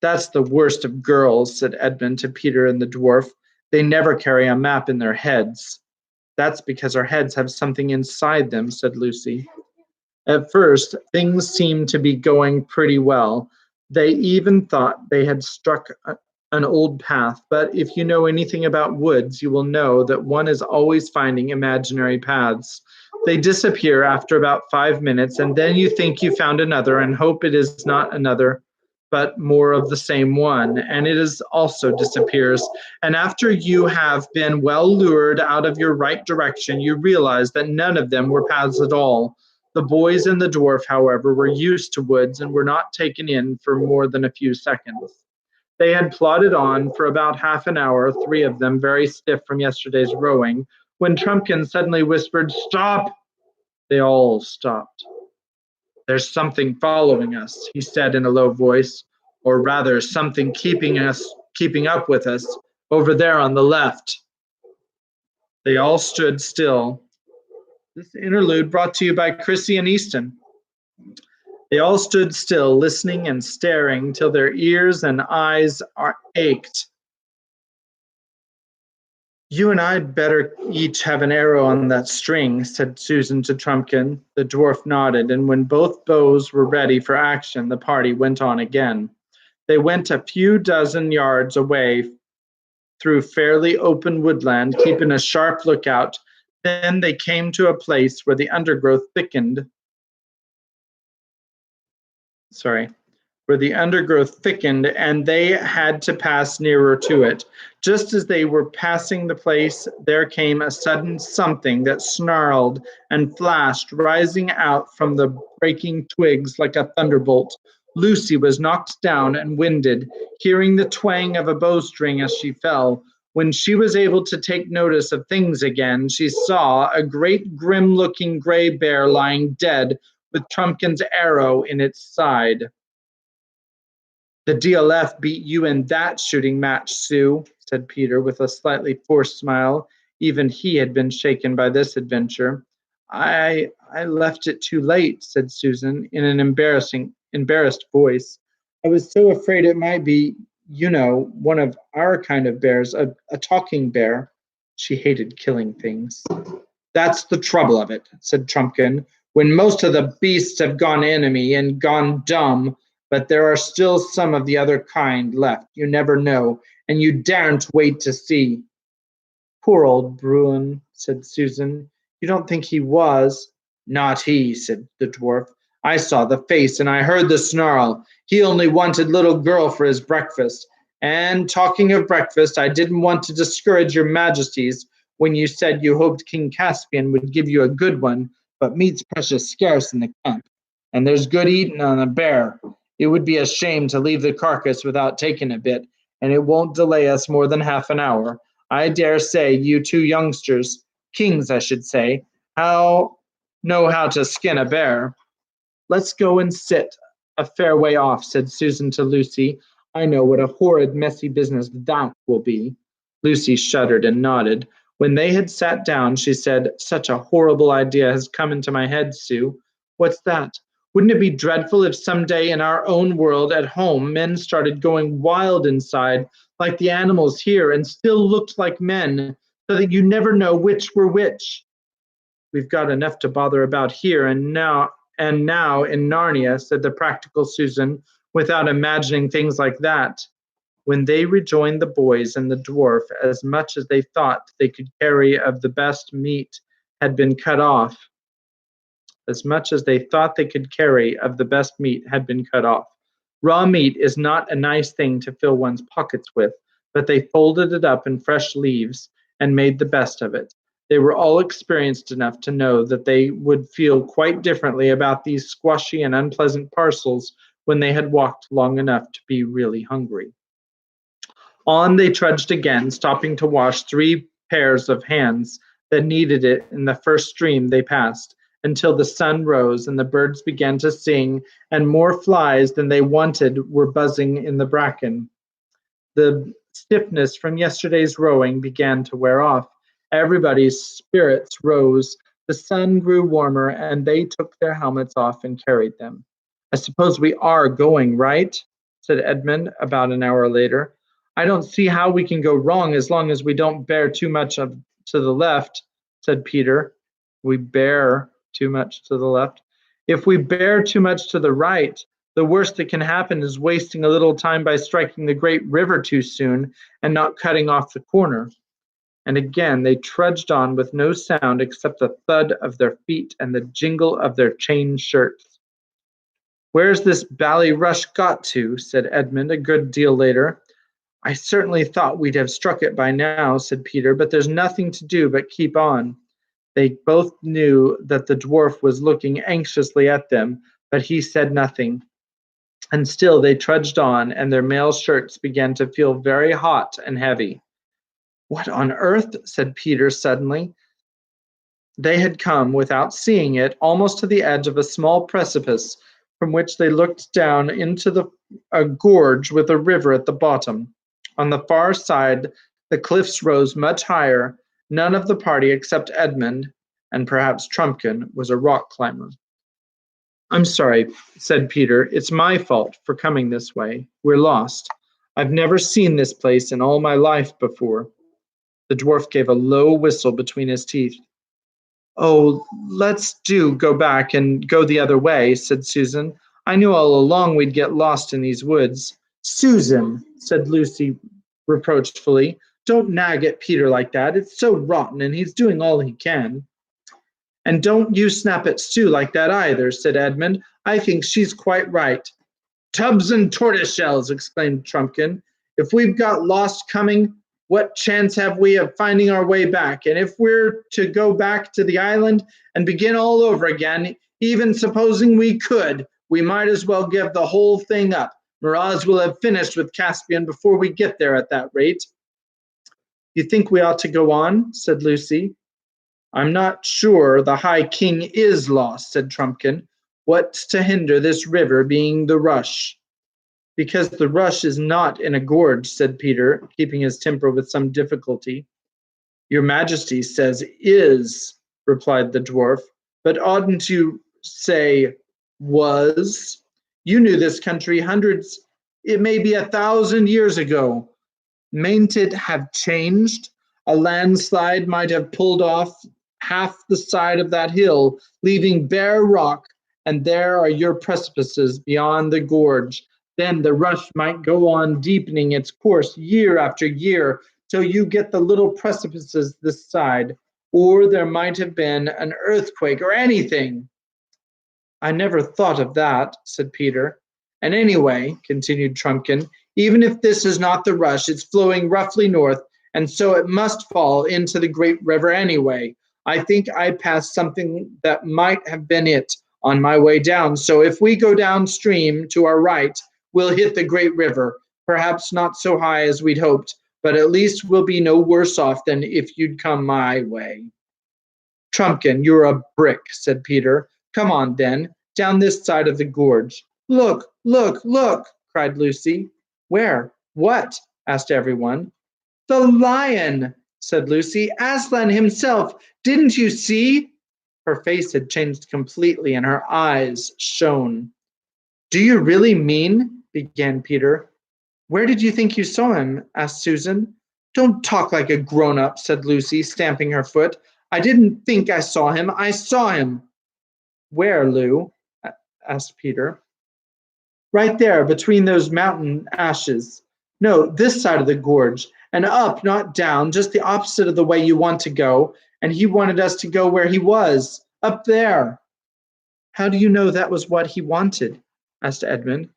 That's the worst of girls, said Edmund to Peter and the dwarf. They never carry a map in their heads. That's because our heads have something inside them, said Lucy. At first, things seemed to be going pretty well. They even thought they had struck an old path, but if you know anything about woods, you will know that one is always finding imaginary paths. They disappear after about 5 minutes, and then you think you found another and hope it is not another, but more of the same one, and it is also disappears. And after you have been well lured out of your right direction, you realize that none of them were paths at all. The boys and the dwarf, however, were used to woods and were not taken in for more than a few seconds. They had plodded on for about half an hour, 3 of them very stiff from yesterday's rowing, when Trumpkin suddenly whispered, "Stop!" They all stopped. "There's something following us," he said in a low voice, "or rather something keeping up with us, over there on the left." They all stood still. This interlude brought to you by Chrissy and Easton. They all stood still, listening and staring till their ears and eyes ached. "You and I'd better each have an arrow on that string," said Susan to Trumpkin. The dwarf nodded, and when both bows were ready for action, the party went on again. They went a few dozen yards away through fairly open woodland, keeping a sharp lookout. Then they came to a place where the undergrowth thickened. where the undergrowth thickened and they had to pass nearer to it. Just as they were passing the place, there came a sudden something that snarled and flashed, rising out from the breaking twigs like a thunderbolt. Lucy was knocked down and winded, hearing the twang of a bowstring as she fell. When she was able to take notice of things again, she saw a great grim-looking gray bear lying dead with Trumpkin's arrow in its side. "The DLF beat you in that shooting match, Sue," said Peter with a slightly forced smile. Even he had been shaken by this adventure. I left it too late," said Susan in an embarrassed voice. "I was so afraid it might be, one of our kind of bears, a talking bear." She hated killing things. "That's the trouble of it," said Trumpkin. "When most of the beasts have gone enemy and gone dumb, but there are still some of the other kind left. You never know, and you daren't wait to see." "Poor old Bruin," said Susan. "You don't think he was?" "Not he," said the dwarf. "I saw the face and I heard the snarl. He only wanted little girl for his breakfast. And talking of breakfast, I didn't want to discourage your majesties when you said you hoped King Caspian would give you a good one, but meat's precious scarce in the camp, and there's good eating on a bear. It would be a shame to leave the carcass without taking a bit, and it won't delay us more than half an hour. I dare say you two youngsters, kings I should say, know how to skin a bear." "Let's go and sit a fair way off," said Susan to Lucy. "I know what a horrid, messy business that will be." Lucy shuddered and nodded. When they had sat down, she said, "Such a horrible idea has come into my head, Sue." "What's that?" "Wouldn't it be dreadful if someday in our own world at home men started going wild inside, like the animals here, and still looked like men, so that you never know which were which?" "We've got enough to bother about here and now in Narnia," said the practical Susan, without imagining things like that. When they rejoined the boys and the dwarf, as much as they thought they could carry of the best meat had been cut off. Raw meat is not a nice thing to fill one's pockets with, but they folded it up in fresh leaves and made the best of it. They were all experienced enough to know that they would feel quite differently about these squashy and unpleasant parcels when they had walked long enough to be really hungry. On they trudged again, stopping to wash 3 pairs of hands that needed it in the first stream they passed, until the sun rose and the birds began to sing, and more flies than they wanted were buzzing in the bracken. The stiffness from yesterday's rowing began to wear off. Everybody's spirits rose. The sun grew warmer, and they took their helmets off and carried them. "I suppose we are going, right?" said Edmund about an hour later. "I don't see how we can go wrong as long as we don't bear too much to the left," said Peter. "We bear too much to the left. If we bear too much to the right, the worst that can happen is wasting a little time by striking the great river too soon and not cutting off the corner." And again they trudged on with no sound except the thud of their feet and the jingle of their chain shirts. "Where's this Ballyrush got to?" said Edmund a good deal later. "I certainly thought we'd have struck it by now," said Peter, "but there's nothing to do but keep on." They both knew that the dwarf was looking anxiously at them, but he said nothing. And still they trudged on, and their mail shirts began to feel very hot and heavy. "What on earth?" said Peter suddenly. They had come, without seeing it, almost to the edge of a small precipice from which they looked down into a gorge with a river at the bottom. On the far side, the cliffs rose much higher. None of the party except Edmund, and perhaps Trumpkin, was a rock climber. "I'm sorry," said Peter. "It's my fault for coming this way. We're lost. I've never seen this place in all my life before." The dwarf gave a low whistle between his teeth. "Oh, let's go back and go the other way," said Susan. "I knew all along we'd get lost in these woods." "Susan," said Lucy reproachfully, "don't nag at Peter like that. It's so rotten, and he's doing all he can." "And don't you snap at Sue like that either," said Edmund. "I think she's quite right." Tubs and tortoiseshells, exclaimed Trumpkin. If we've got lost coming, what chance have we of finding our way back? And if we're to go back to the island and begin all over again, even supposing we could, we might as well give the whole thing up. Miraz will have finished with Caspian before we get there at that rate. You think we ought to go on? Said Lucy. I'm not sure the High King is lost, said Trumpkin. What's to hinder this river being the Rush? Because the Rush is not in a gorge, said Peter, keeping his temper with some difficulty. Your Majesty says is, replied the dwarf, but oughtn't you say was? You knew this country hundreds, it may be 1,000 years ago. Mayn't it have changed? A landslide might have pulled off half the side of that hill, leaving bare rock, and there are your precipices beyond the gorge. Then the Rush might go on deepening its course year after year till you get the little precipices this side, or there might have been an earthquake or anything. I never thought of that, said Peter. And anyway, continued Trumpkin, even if this is not the Rush, it's flowing roughly north, and so it must fall into the great river anyway. I think I passed something that might have been it on my way down, so if we go downstream to our right, we'll hit the great river, perhaps not so high as we'd hoped, but at least we'll be no worse off than if you'd come my way. Trumpkin, you're a brick, said Peter. Come on, then, down this side of the gorge. Look, look, look, cried Lucy. Where? What? Asked everyone. The lion, said Lucy. Aslan himself. Didn't you see? Her face had changed completely, and her eyes shone. Do you really mean? Began Peter. Where did you think you saw him? Asked Susan. Don't talk like a grown-up, said Lucy, stamping her foot. I didn't think I saw him. I saw him. Where, Lou? Asked Peter. Right there, between those mountain ashes. No, this side of the gorge. And up, not down, just the opposite of the way you want to go. And he wanted us to go where he was, up there. How do you know that was what he wanted? Asked Edmund.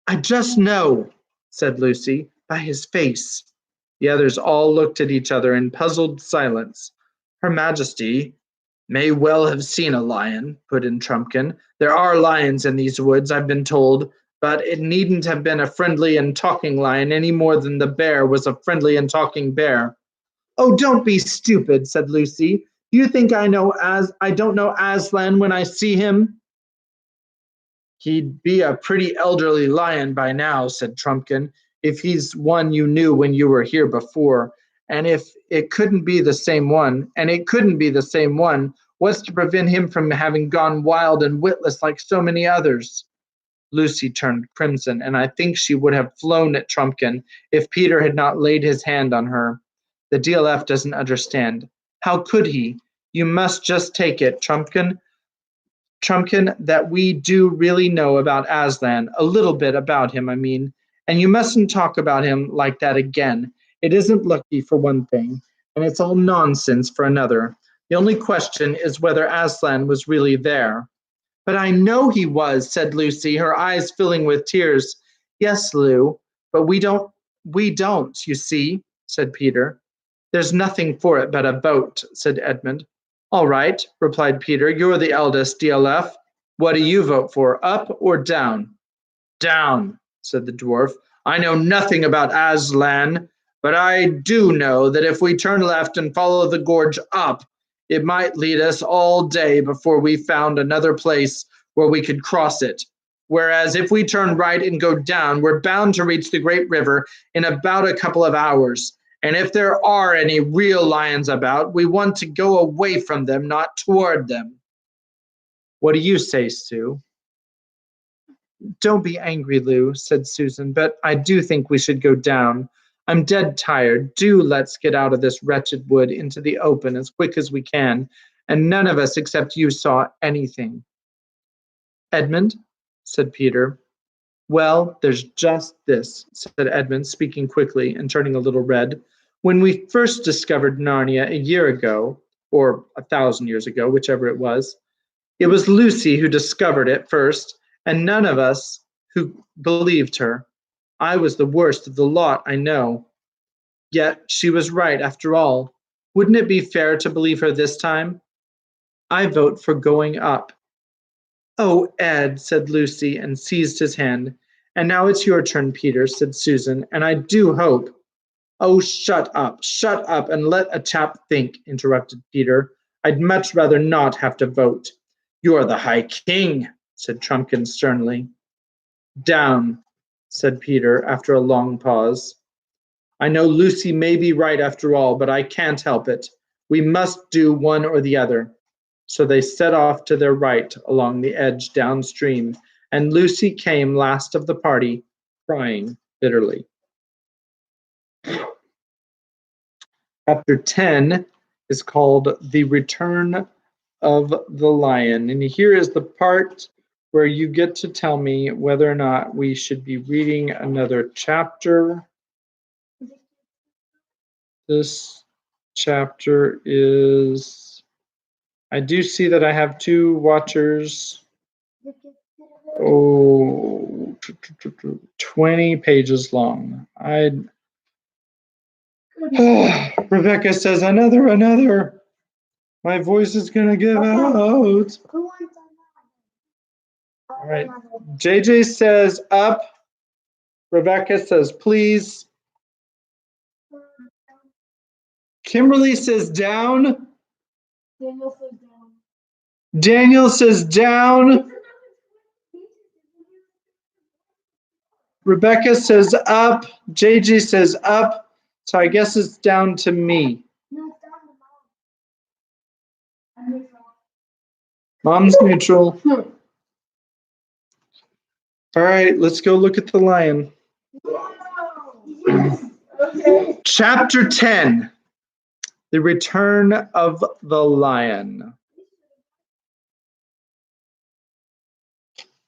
I just know, said Lucy, by his face. The others all looked at each other in puzzled silence. Her Majesty may well have seen a lion, put in Trumpkin. There are lions in these woods, I've been told, but it needn't have been a friendly and talking lion any more than the bear was a friendly and talking bear. Oh, don't be stupid, said Lucy. Do you think I don't know Aslan when I see him? He'd be a pretty elderly lion by now, said Trumpkin, if he's one you knew when you were here before. And if it couldn't be the same one, what's to prevent him from having gone wild and witless like so many others? Lucy turned crimson, and I think she would have flown at Trumpkin if Peter had not laid his hand on her. The DLF doesn't understand. How could he? You must just take it, Trumpkin, that we do really know about Aslan, a little bit about him, I mean, and you mustn't talk about him like that again. It isn't lucky for one thing, and it's all nonsense for another. The only question is whether Aslan was really there. But I know he was, said Lucy, her eyes filling with tears. Yes, Lou, but we don't, you see, said Peter. There's nothing for it but a vote, said Edmund. All right, replied Peter, you're the eldest, DLF. What do you vote for, up or down? Down, said the dwarf. I know nothing about Aslan, but I do know that if we turn left and follow the gorge up, it might lead us all day before we found another place where we could cross it. Whereas if we turn right and go down, we're bound to reach the great river in about a couple of hours. And if there are any real lions about, we want to go away from them, not toward them. What do you say, Sue? Don't be angry, Lou, said Susan, but I do think we should go down. I'm dead tired. Do let's get out of this wretched wood into the open as quick as we can, and none of us except you saw anything. Edmund, said Peter. Well, there's just this, said Edmund, speaking quickly and turning a little red. When we first discovered Narnia a year ago, or 1,000 years ago, whichever it was Lucy who discovered it first, and none of us who believed her. I was the worst of the lot, I know. Yet she was right after all. Wouldn't it be fair to believe her this time? I vote for going up. Oh, Ed, said Lucy and seized his hand. And now it's your turn, Peter, said Susan, and I do hope. Oh, shut up, and let a chap think, interrupted Peter. I'd much rather not have to vote. You're the High King, said Trumpkin sternly. Down, said Peter after a long pause. I know Lucy may be right after all, but I can't help it. We must do one or the other. So they set off to their right along the edge downstream, and Lucy came last of the party, crying bitterly. Chapter 10 is called The Return of the Lion. And here is the part where you get to tell me whether or not we should be reading another chapter. This chapter is, I do see that I have 2 watchers. 20 pages long. Rebecca says, another. My voice is going to give out. All right. JJ says up. Rebecca says please. Kimberly says down. Daniel says down. Rebecca says up. JJ says up. So I guess it's down to me. Mom's neutral. All right, let's go look at the lion. Chapter 10, The Return of the Lion.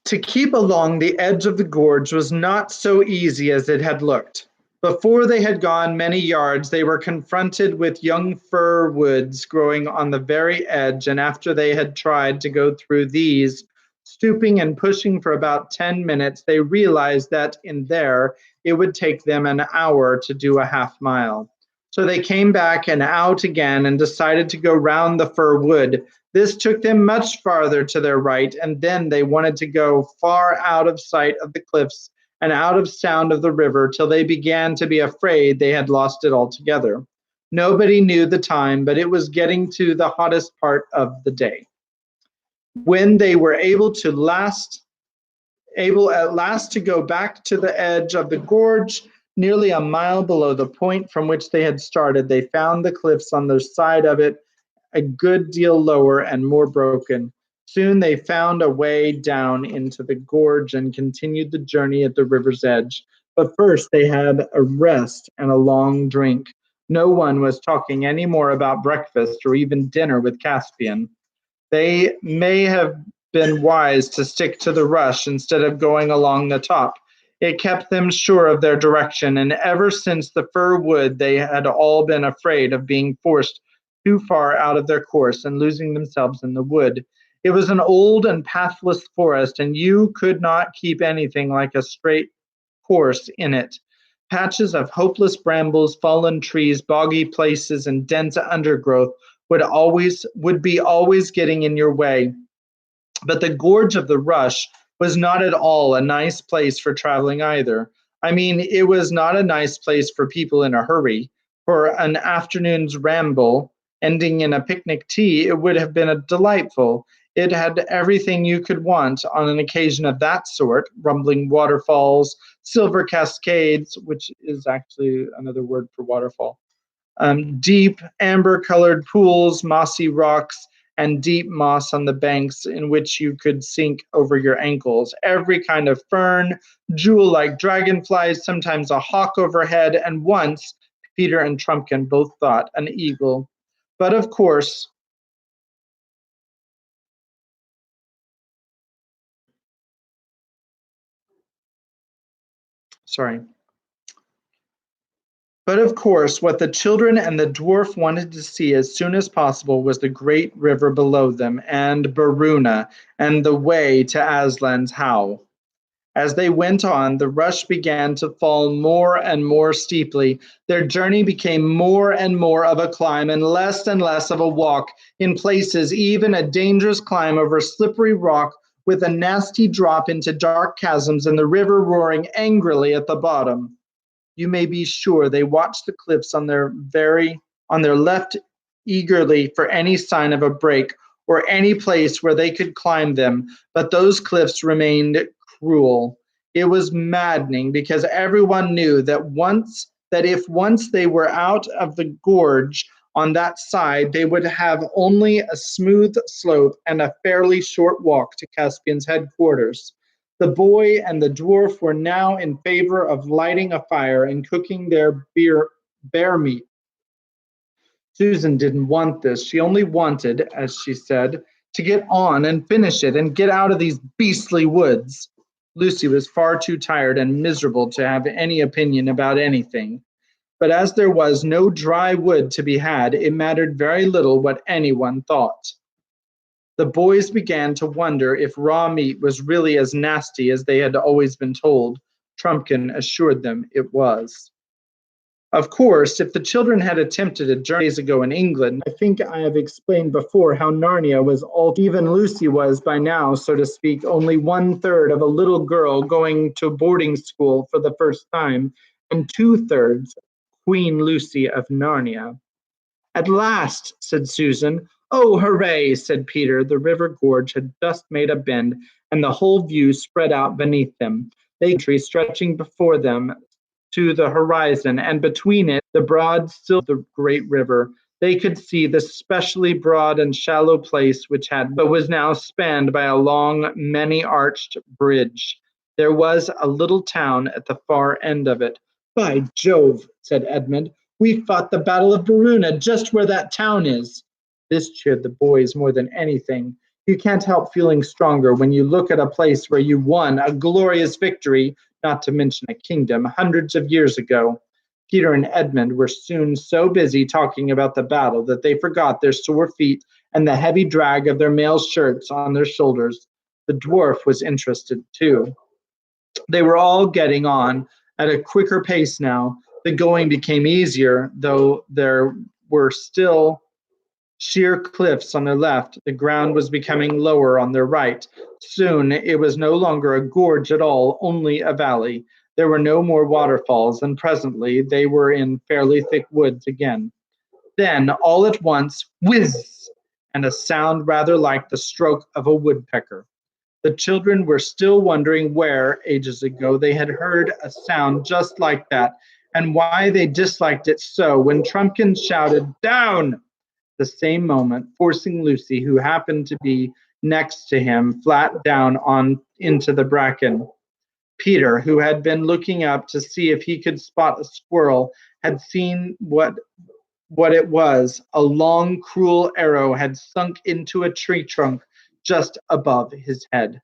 To keep along the edge of the gorge was not so easy as it had looked. Before they had gone many yards, they were confronted with young fir woods growing on the very edge, and after they had tried to go through these, stooping and pushing for about 10 minutes, they realized that in there it would take them an hour to do a half mile. So they came back and out again and decided to go round the fir wood. This took them much farther to their right, and then they wanted to go far out of sight of the cliffs and out of sound of the river till they began to be afraid they had lost it altogether. Nobody knew the time, but it was getting to the hottest part of the day. When they were able at last to go back to the edge of the gorge, nearly a mile below the point from which they had started, they found the cliffs on the side of it a good deal lower and more broken. Soon they found a way down into the gorge and continued the journey at the river's edge. But first they had a rest and a long drink. No one was talking any more about breakfast or even dinner with Caspian. They may have been wise to stick to the rush instead of going along the top. It kept them sure of their direction, and ever since the fir wood they had all been afraid of being forced too far out of their course and losing themselves in the wood. It was an old and pathless forest, and you could not keep anything like a straight course in it. Patches of hopeless brambles, fallen trees, boggy places, and dense undergrowth would be always getting in your way. But the gorge of the Rush was not at all a nice place for traveling either. I mean, it was not a nice place for people in a hurry. For an afternoon's ramble ending in a picnic tea, it would have been a delightful. It had everything you could want on an occasion of that sort: rumbling waterfalls, silver cascades, which is actually another word for waterfall, deep amber-colored pools, mossy rocks, and deep moss on the banks in which you could sink over your ankles, every kind of fern, jewel-like dragonflies, sometimes a hawk overhead, and once, Peter and Trumpkin both thought, an eagle. But of course, But of course, what the children and the dwarf wanted to see as soon as possible was the great river below them, and Baruna, and the way to Aslan's How. As they went on, the rush began to fall more and more steeply. Their journey became more and more of a climb and less of a walk, in places even a dangerous climb over slippery rock with a nasty drop into dark chasms and the river roaring angrily at the bottom. You may be sure they watched the cliffs on their left eagerly for any sign of a break or any place where they could climb them, but those cliffs remained cruel. It was maddening because everyone knew that if once they were out of the gorge on that side, they would have only a smooth slope and a fairly short walk to Caspian's headquarters. The boy and the dwarf were now in favor of lighting a fire and cooking their bear meat. Susan didn't want this. She only wanted, as she said, to get on and finish it and get out of these beastly woods. Lucy was far too tired and miserable to have any opinion about anything. But as there was no dry wood to be had, it mattered very little what anyone thought. The boys began to wonder if raw meat was really as nasty as they had always been told. Trumpkin assured them it was. Of course, if the children had attempted a journey days ago in England, I think I have explained before how Narnia was all, even Lucy was by now, so to speak, only 1/3 of a little girl going to boarding school for the first time, and 2/3 Queen Lucy of Narnia. At last, said Susan. Oh, hooray, said Peter. The river gorge had just made a bend, and the whole view spread out beneath them, the country stretching before them to the horizon, and between it, the broad still the great river. They could see the specially broad and shallow place but was now spanned by a long, many-arched bridge. There was a little town at the far end of it. By Jove, said Edmund, we fought the Battle of Baruna just where that town is. This cheered the boys more than anything. You can't help feeling stronger when you look at a place where you won a glorious victory, not to mention a kingdom, hundreds of years ago. Peter and Edmund were soon so busy talking about the battle that they forgot their sore feet and the heavy drag of their mail shirts on their shoulders. The dwarf was interested too. They were all getting on at a quicker pace now. The going became easier, though there were still sheer cliffs on their left. The ground was becoming lower on their right. Soon it was no longer a gorge at all, only a valley. There were no more waterfalls, and presently they were in fairly thick woods again. Then, all at once, whiz, and a sound rather like the stroke of a woodpecker. The children were still wondering where, ages ago, they had heard a sound just like that, and why they disliked it so, when Trumpkin shouted, "Down!" The same moment, forcing Lucy, who happened to be next to him, flat down into the bracken. Peter, who had been looking up to see if he could spot a squirrel, had seen what it was. A long, cruel arrow had sunk into a tree trunk just above his head.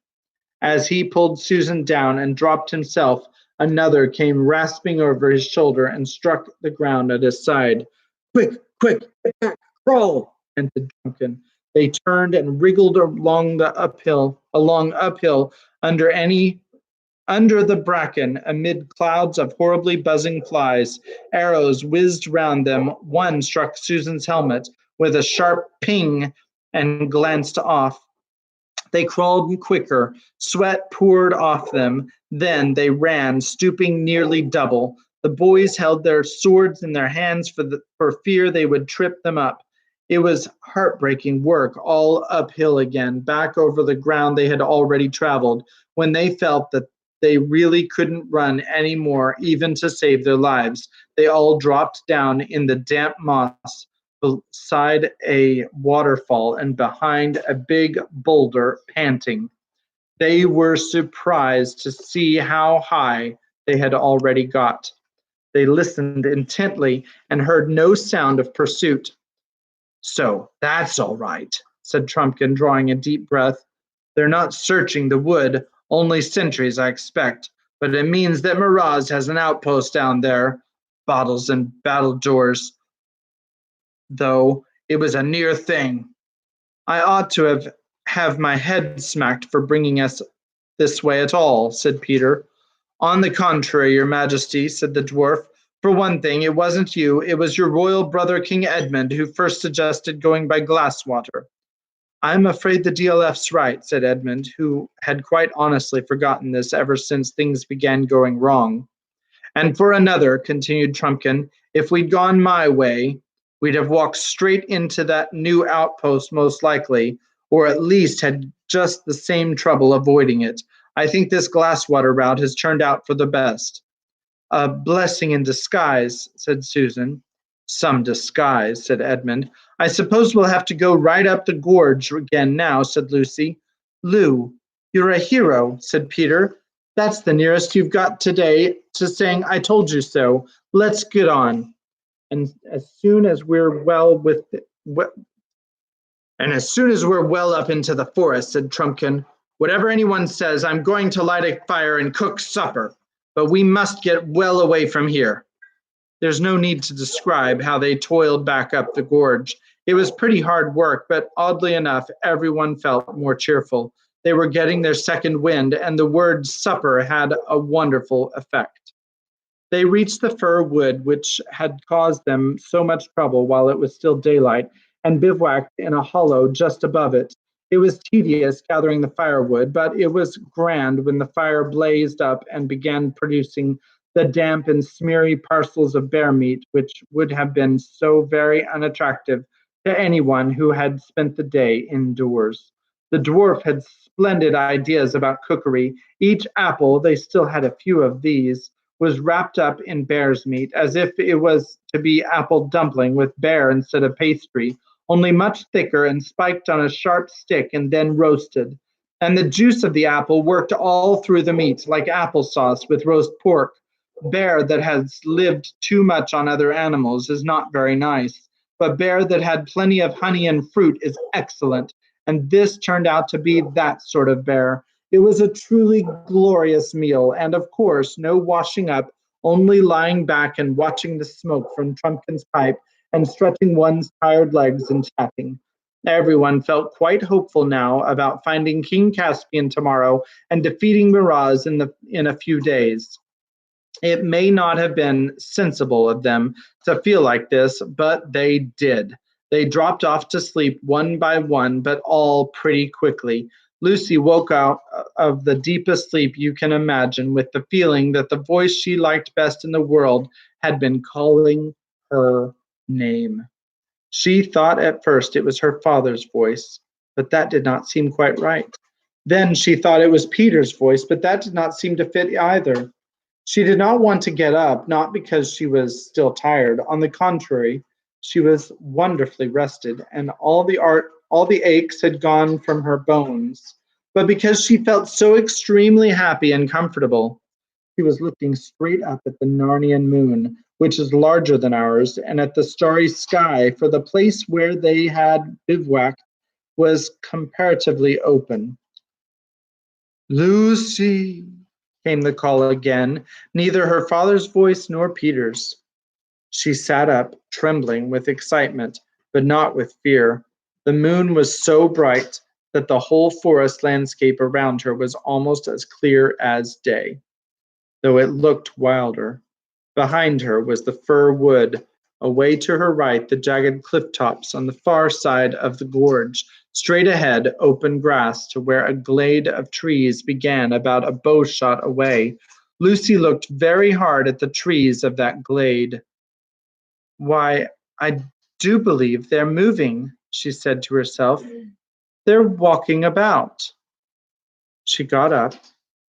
As he pulled Susan down and dropped himself, another came rasping over his shoulder and struck the ground at his side. Quick, quick, get back, crawl, panted Duncan. They turned and wriggled along uphill under the bracken, amid clouds of horribly buzzing flies. Arrows whizzed round them. One struck Susan's helmet with a sharp ping and glanced off. They crawled quicker. Sweat poured off them. Then they ran, stooping nearly double. The boys held their swords in their hands for fear they would trip them up. It was heartbreaking work, all uphill again, back over the ground they had already traveled, when they felt that they really couldn't run any more, even to save their lives. They all dropped down in the damp moss beside a waterfall and behind a big boulder, panting. They were surprised to see how high they had already got. They listened intently and heard no sound of pursuit. So that's all right, said Trumpkin, drawing a deep breath. They're not searching the wood, only sentries, I expect, but it means that Miraz has an outpost down there. bottles and battledores, though it was a near thing. I ought to have my head smacked for bringing us this way at all, said Peter. On the contrary, your majesty, said the dwarf. For one thing, it wasn't you, it was your royal brother King Edmund who first suggested going by Glasswater. I'm afraid the DLF's right, said Edmund, who had quite honestly forgotten this ever since things began going wrong. And for another, continued Trumpkin, if we'd gone my way, we'd have walked straight into that new outpost most likely, or at least had just the same trouble avoiding it. I think this Glasswater route has turned out for the best. A blessing in disguise, said Susan. Some disguise, said Edmund. I suppose we'll have to go right up the gorge again now, said Lucy. Lou, you're a hero, said Peter. That's the nearest you've got today to saying I told you so. Let's get on. And as soon as we're well up into the forest, said Trumpkin, whatever anyone says, I'm going to light a fire and cook supper. But we must get well away from here. There's no need to describe how they toiled back up the gorge. It was pretty hard work, but oddly enough, everyone felt more cheerful. They were getting their second wind, and the word supper had a wonderful effect. They reached the fir wood, which had caused them so much trouble while it was still daylight, and bivouacked in a hollow just above it. It was tedious gathering the firewood, but it was grand when the fire blazed up and began producing the damp and smeary parcels of bear meat, which would have been so very unattractive to anyone who had spent the day indoors. The dwarf had splendid ideas about cookery. Each apple, they still had a few of these, was wrapped up in bear's meat, as if it was to be apple dumpling with bear instead of pastry, only much thicker and spiked on a sharp stick and then roasted. And the juice of the apple worked all through the meat, like applesauce with roast pork. Bear that has lived too much on other animals is not very nice, but bear that had plenty of honey and fruit is excellent, and this turned out to be that sort of bear. It was a truly glorious meal, and of course, no washing up, only lying back and watching the smoke from Trumpkin's pipe and stretching one's tired legs and chatting. Everyone felt quite hopeful now about finding King Caspian tomorrow and defeating Miraz in a few days. It may not have been sensible of them to feel like this, but they did. They dropped off to sleep one by one, but all pretty quickly. Lucy woke out of the deepest sleep you can imagine with the feeling that the voice she liked best in the world had been calling her name. She thought at first it was her father's voice, but that did not seem quite right. Then she thought it was Peter's voice, but that did not seem to fit either. She did not want to get up, not because she was still tired. On the contrary, she was wonderfully rested, and all the aches had gone from her bones, but because she felt so extremely happy and comfortable. She was looking straight up at the Narnian moon, which is larger than ours, and at the starry sky, for the place where they had bivouacked was comparatively open. Lucy, came the call again, neither her father's voice nor Peter's. She sat up, trembling with excitement, but not with fear. The moon was so bright that the whole forest landscape around her was almost as clear as day, though it looked wilder. Behind her was the fir wood. Away to her right, the jagged cliff tops on the far side of the gorge. Straight ahead, open grass to where a glade of trees began about a bow shot away. Lucy looked very hard at the trees of that glade. Why, I do believe they're moving, she said to herself. They're walking about. She got up,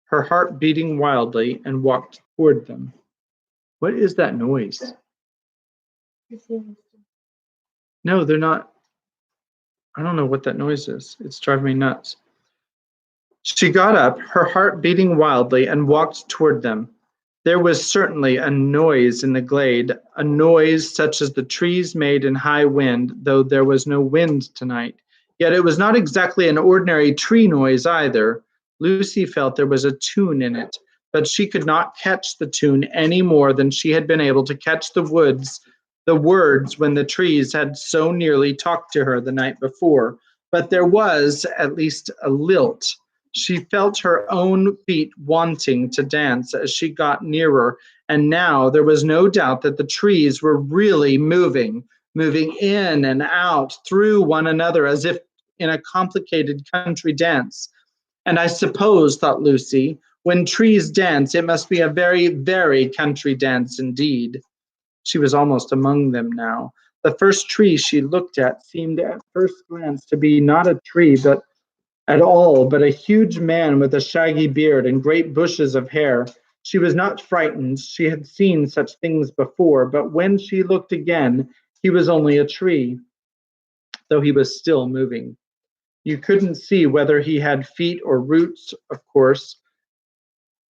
her heart beating wildly, and walked toward them. What is that noise? No, they're not. I don't know what that noise is. It's driving me nuts. She got up, her heart beating wildly, and walked toward them. There was certainly a noise in the glade, a noise such as the trees made in high wind, though there was no wind tonight. Yet it was not exactly an ordinary tree noise either. Lucy felt there was a tune in it. but she could not catch the tune any more than she had been able to catch the words when the trees had so nearly talked to her the night before. But there was at least a lilt. She felt her own feet wanting to dance as she got nearer, and now there was no doubt that the trees were really moving in and out through one another as if in a complicated country dance. And I suppose, thought Lucy, when trees dance, it must be a very, very country dance indeed. She was almost among them now. The first tree she looked at seemed at first glance to be not a tree at all, but a huge man with a shaggy beard and great bushes of hair. She was not frightened. She had seen such things before, but when she looked again, he was only a tree, though he was still moving. You couldn't see whether he had feet or roots, of course,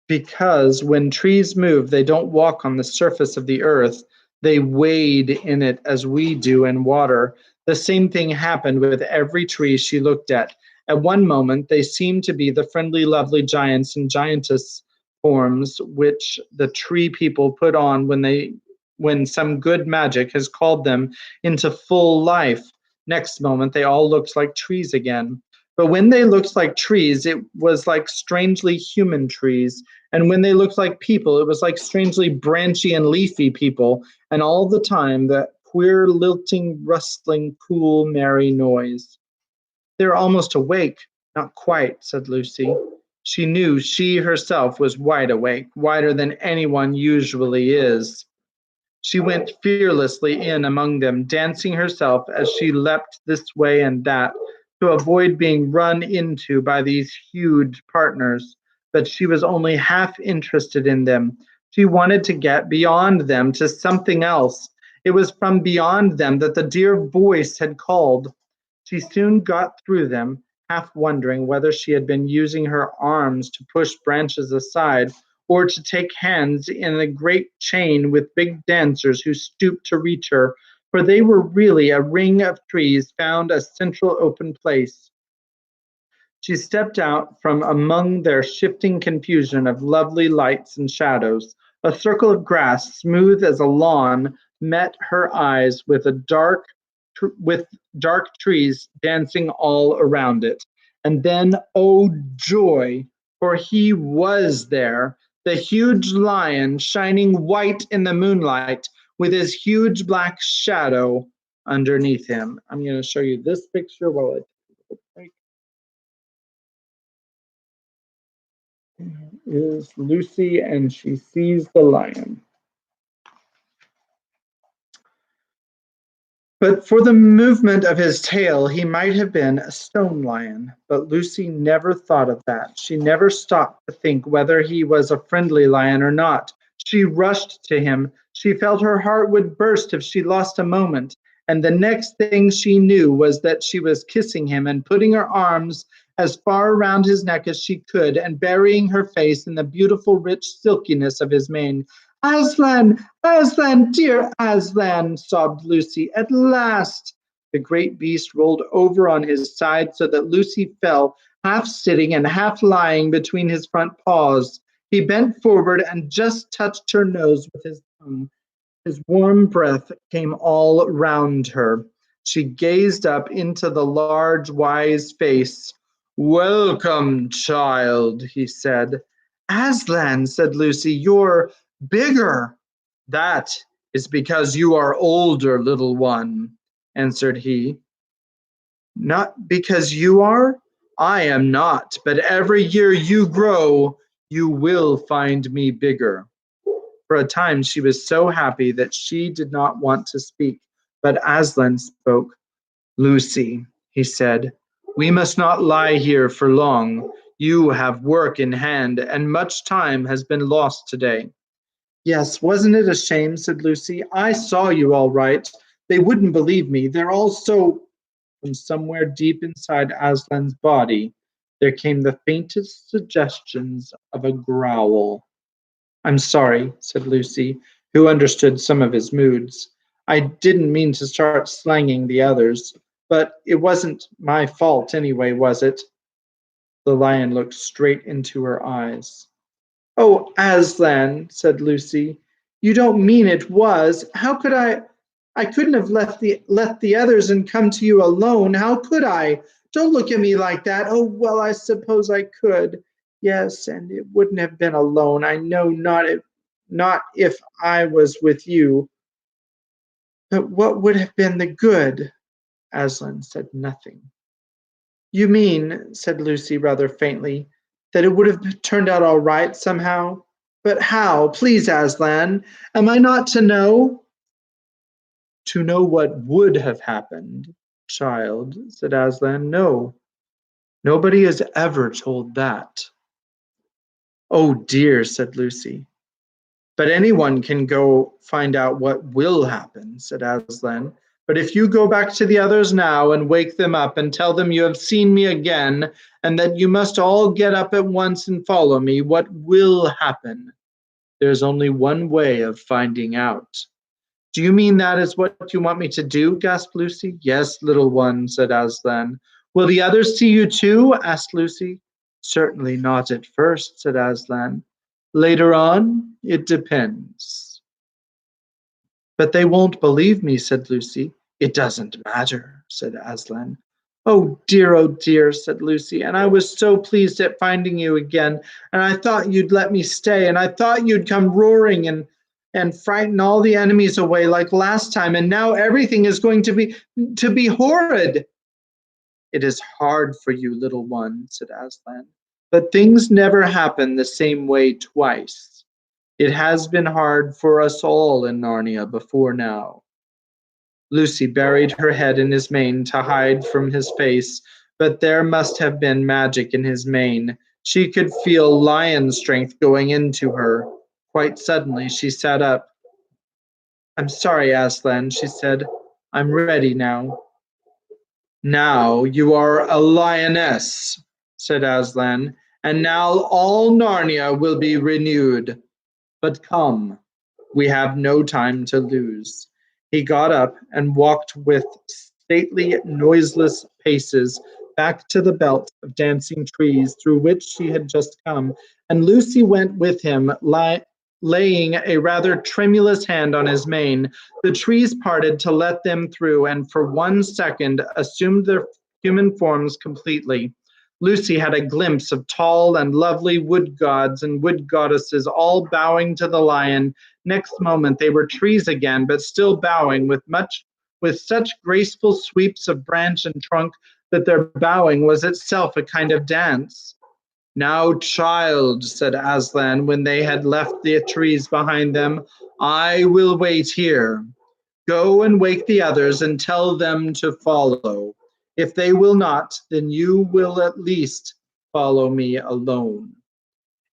because when trees move, they don't walk on the surface of the earth. They wade in it as we do in water. The same thing happened with every tree she looked at. At one moment, they seemed to be the friendly, lovely giants and giantess forms which the tree people put on when some good magic has called them into full life. Next moment, they all looked like trees again. But when they looked like trees, it was like strangely human trees. And when they looked like people, it was like strangely branchy and leafy people. And all the time, that queer, lilting, rustling, cool, merry noise. They were almost awake. Not quite, said Lucy. She knew she herself was wide awake, wider than anyone usually is. She went fearlessly in among them, dancing herself as she leapt this way and that to avoid being run into by these huge partners. But she was only half interested in them. She wanted to get beyond them to something else. It was from beyond them that the dear voice had called. She soon got through them, half wondering whether she had been using her arms to push branches aside or to take hands in a great chain with big dancers who stooped to reach her, for they were really a ring of trees found a central open place. She stepped out from among their shifting confusion of lovely lights and shadows. A circle of grass, smooth as a lawn, met her eyes with dark trees dancing all around it. And then, oh joy, for he was there, the huge lion shining white in the moonlight with his huge black shadow underneath him. I'm going to show you this picture while I take a break. Is Lucy, and she sees the lion. But for the movement of his tail, he might have been a stone lion. But Lucy never thought of that. She never stopped to think whether he was a friendly lion or not. She rushed to him. She felt her heart would burst if she lost a moment. And the next thing she knew was that she was kissing him and putting her arms as far around his neck as she could and burying her face in the beautiful, rich silkiness of his mane. Aslan, Aslan, dear Aslan, sobbed Lucy. At last! The great beast rolled over on his side so that Lucy fell, half sitting and half lying between his front paws. He bent forward and just touched her nose with his tongue. His warm breath came all round her. She gazed up into the large, wise face. Welcome, child, he said. Aslan, said Lucy, you're bigger. That is because you are older, little one, answered he. Not because you are? I am not, but every year you grow, you will find me bigger. For a time she was so happy that she did not want to speak, but Aslan spoke. Lucy, he said, we must not lie here for long. You have work in hand, and much time has been lost today. Yes, wasn't it a shame, said Lucy. I saw you all right. They wouldn't believe me. They're all so... From somewhere deep inside Aslan's body, there came the faintest suggestions of a growl. I'm sorry, said Lucy, who understood some of his moods. I didn't mean to start slanging the others, but it wasn't my fault anyway, was it? The lion looked straight into her eyes. Oh, Aslan, said Lucy, you don't mean it was. How could I? I couldn't have left the others and come to you alone. How could I? Don't look at me like that. Oh, well, I suppose I could. Yes, and it wouldn't have been alone. I know not if I was with you. But what would have been the good? Aslan said nothing. You mean, said Lucy rather faintly, that it would have turned out all right somehow? But how? Please, Aslan, am I not to know? To know what would have happened, child, said Aslan, no. Nobody has ever told that. Oh dear, said Lucy. But anyone can go find out what will happen, said Aslan. But if you go back to the others now and wake them up and tell them you have seen me again and that you must all get up at once and follow me, what will happen? There's only one way of finding out. Do you mean that is what you want me to do? Gasped Lucy. Yes, little one, said Aslan. Will the others see you too? Asked Lucy. Certainly not at first, said Aslan. Later on, it depends. But they won't believe me, said Lucy. It doesn't matter, said Aslan. Oh dear, said Lucy, and I was so pleased at finding you again, and I thought you'd let me stay, and I thought you'd come roaring and frighten all the enemies away like last time, and now everything is going to be horrid. It is hard for you, little one, said Aslan, but things never happen the same way twice. It has been hard for us all in Narnia before now. Lucy buried her head in his mane to hide from his face, but there must have been magic in his mane. She could feel lion strength going into her. Quite suddenly, she sat up. I'm sorry, Aslan, she said. I'm ready now. Now you are a lioness, said Aslan, and now all Narnia will be renewed. But come, we have no time to lose. He got up and walked with stately, noiseless paces back to the belt of dancing trees through which she had just come, and Lucy went with him, laying a rather tremulous hand on his mane. The trees parted to let them through, and for 1 second assumed their human forms completely. Lucy had a glimpse of tall and lovely wood gods and wood goddesses all bowing to the lion. Next moment they were trees again, but still bowing with such graceful sweeps of branch and trunk that their bowing was itself a kind of dance. Now, child, said Aslan, when they had left the trees behind them, I will wait here. Go and wake the others and tell them to follow. If they will not, then you will at least follow me alone.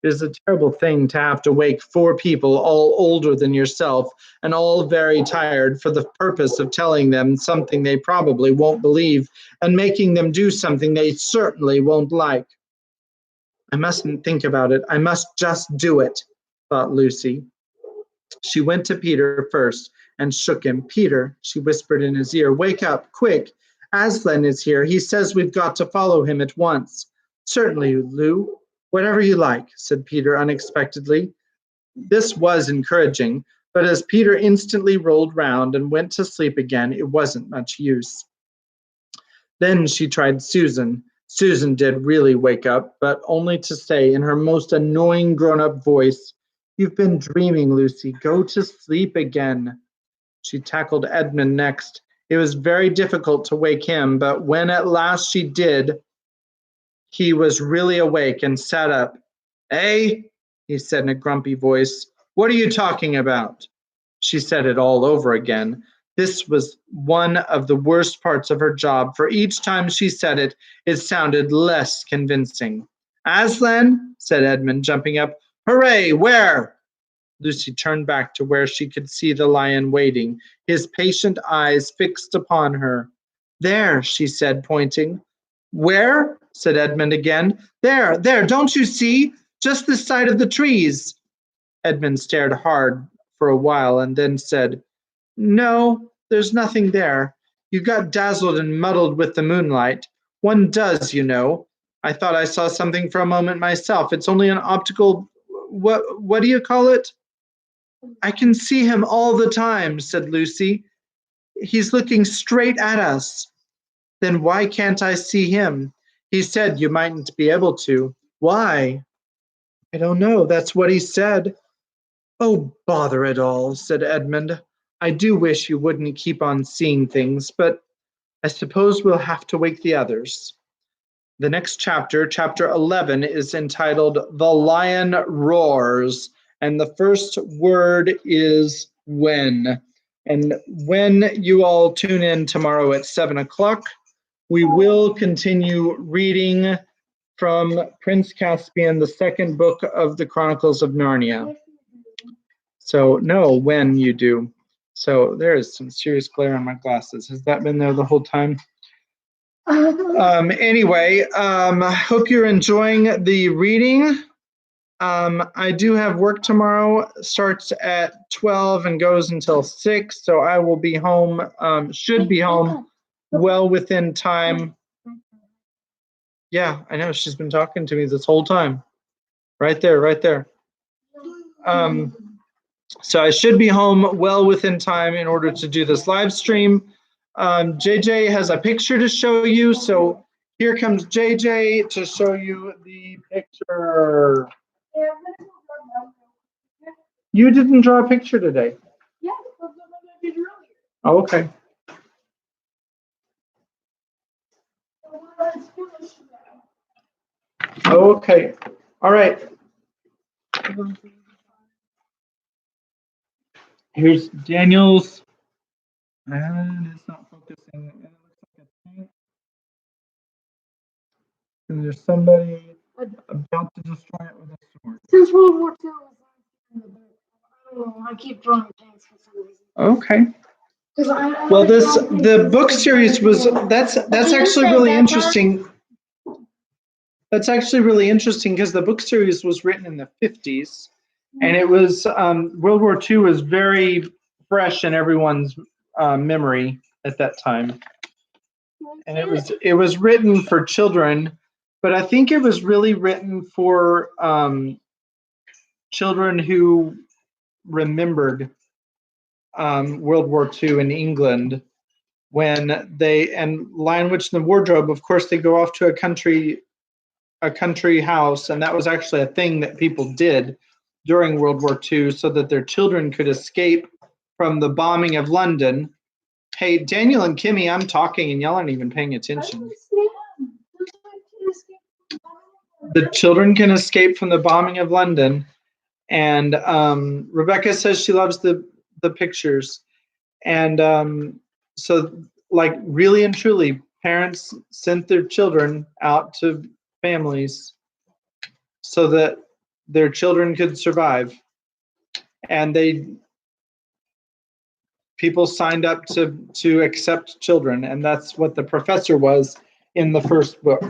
It is a terrible thing to have to wake 4 people, all older than yourself, and all very tired, for the purpose of telling them something they probably won't believe, and making them do something they certainly won't like. I mustn't think about it. I must just do it, thought Lucy. She went to Peter first and shook him. Peter, she whispered in his ear, wake up, quick. Aslan is here. He says we've got to follow him at once. Certainly, Lou. Whatever you like, said Peter unexpectedly. This was encouraging, but as Peter instantly rolled round and went to sleep again, it wasn't much use. Then she tried Susan. Susan did really wake up, but only to say in her most annoying grown-up voice, You've been dreaming, Lucy. Go to sleep again. She tackled Edmund next. It was very difficult to wake him, but when at last she did, he was really awake and sat up. Eh? He said in a grumpy voice. What are you talking about? She said it all over again. This was one of the worst parts of her job, for each time she said it, it sounded less convincing. Aslan, said Edmund, jumping up. Hooray, where? Lucy turned back to where she could see the lion waiting, his patient eyes fixed upon her. There, she said, pointing. Where? Said Edmund again. There, don't you see? Just this side of the trees. Edmund stared hard for a while and then said, No, there's nothing there. You got dazzled and muddled with the moonlight. One does, you know. I thought I saw something for a moment myself. It's only an optical what do you call it? I can see him all the time, said Lucy. He's looking straight at us. Then why can't I see him? He said you mightn't be able to. Why? I don't know. That's what he said. Oh, bother it all, said Edmund. I do wish you wouldn't keep on seeing things, but I suppose we'll have to wake the others. The next chapter, chapter 11, is entitled The Lion Roars, and the first word is when. And when you all tune in tomorrow at 7 o'clock, we will continue reading from Prince Caspian, the second book of the Chronicles of Narnia. So, no, when you do. So, there is some serious glare on my glasses. Has that been there the whole time? Anyway, hope you're enjoying the reading. I do have work tomorrow, starts at 12 and goes until 6, so I will be home, should be home well within time. Yeah, I know, she's been talking to me this whole time. Right there, right there. So I should be home well within time in order to do this live stream. JJ has a picture to show you, so here comes JJ to show you the picture. You didn't draw a picture today. Yeah, that's what I did earlier. Oh, okay. Okay. All right. Here's Daniel's. And it's not focusing. And it looks like a tank. And there's somebody about to destroy it with a sword. Since World War II was in the book, I don't know, I keep drawing tanks for some reason. Okay. Well, the book series was that's actually really interesting. That's actually really interesting because the book series was written in the 50s, and it was World War II was very fresh in everyone's memory at that time, and it was written for children, but I think it was really written for children who remembered World War II in England. When they, and Lion, Witch, and the Wardrobe, of course, they go off to a country house, and that was actually a thing that people did during World War II so that their children could escape from the bombing of London. Hey, Daniel and Kimmy, I'm talking and y'all aren't even paying attention. The children can escape from the bombing of London, and Rebecca says she loves the pictures, and so, like, really and truly, parents sent their children out to families so that their children could survive. And people signed up to accept children, and that's what the professor was in the first book.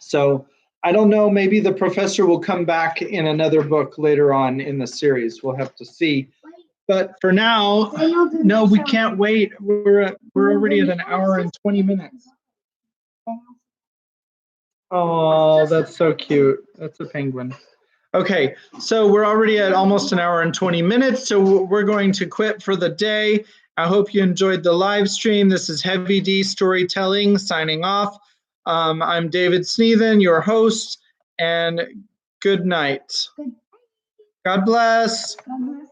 So I don't know, maybe the professor will come back in another book later on in the series. We'll have to see. But for now, no, we can't wait. We're already at 1 hour and 20 minutes. Oh, that's so cute. That's a penguin. Okay, so we're already at almost 1 hour and 20 minutes, so we're going to quit for the day. I hope you enjoyed the live stream. This is Heavy D Storytelling signing off. I'm David Sneathen, your host, and good night. God bless. God bless.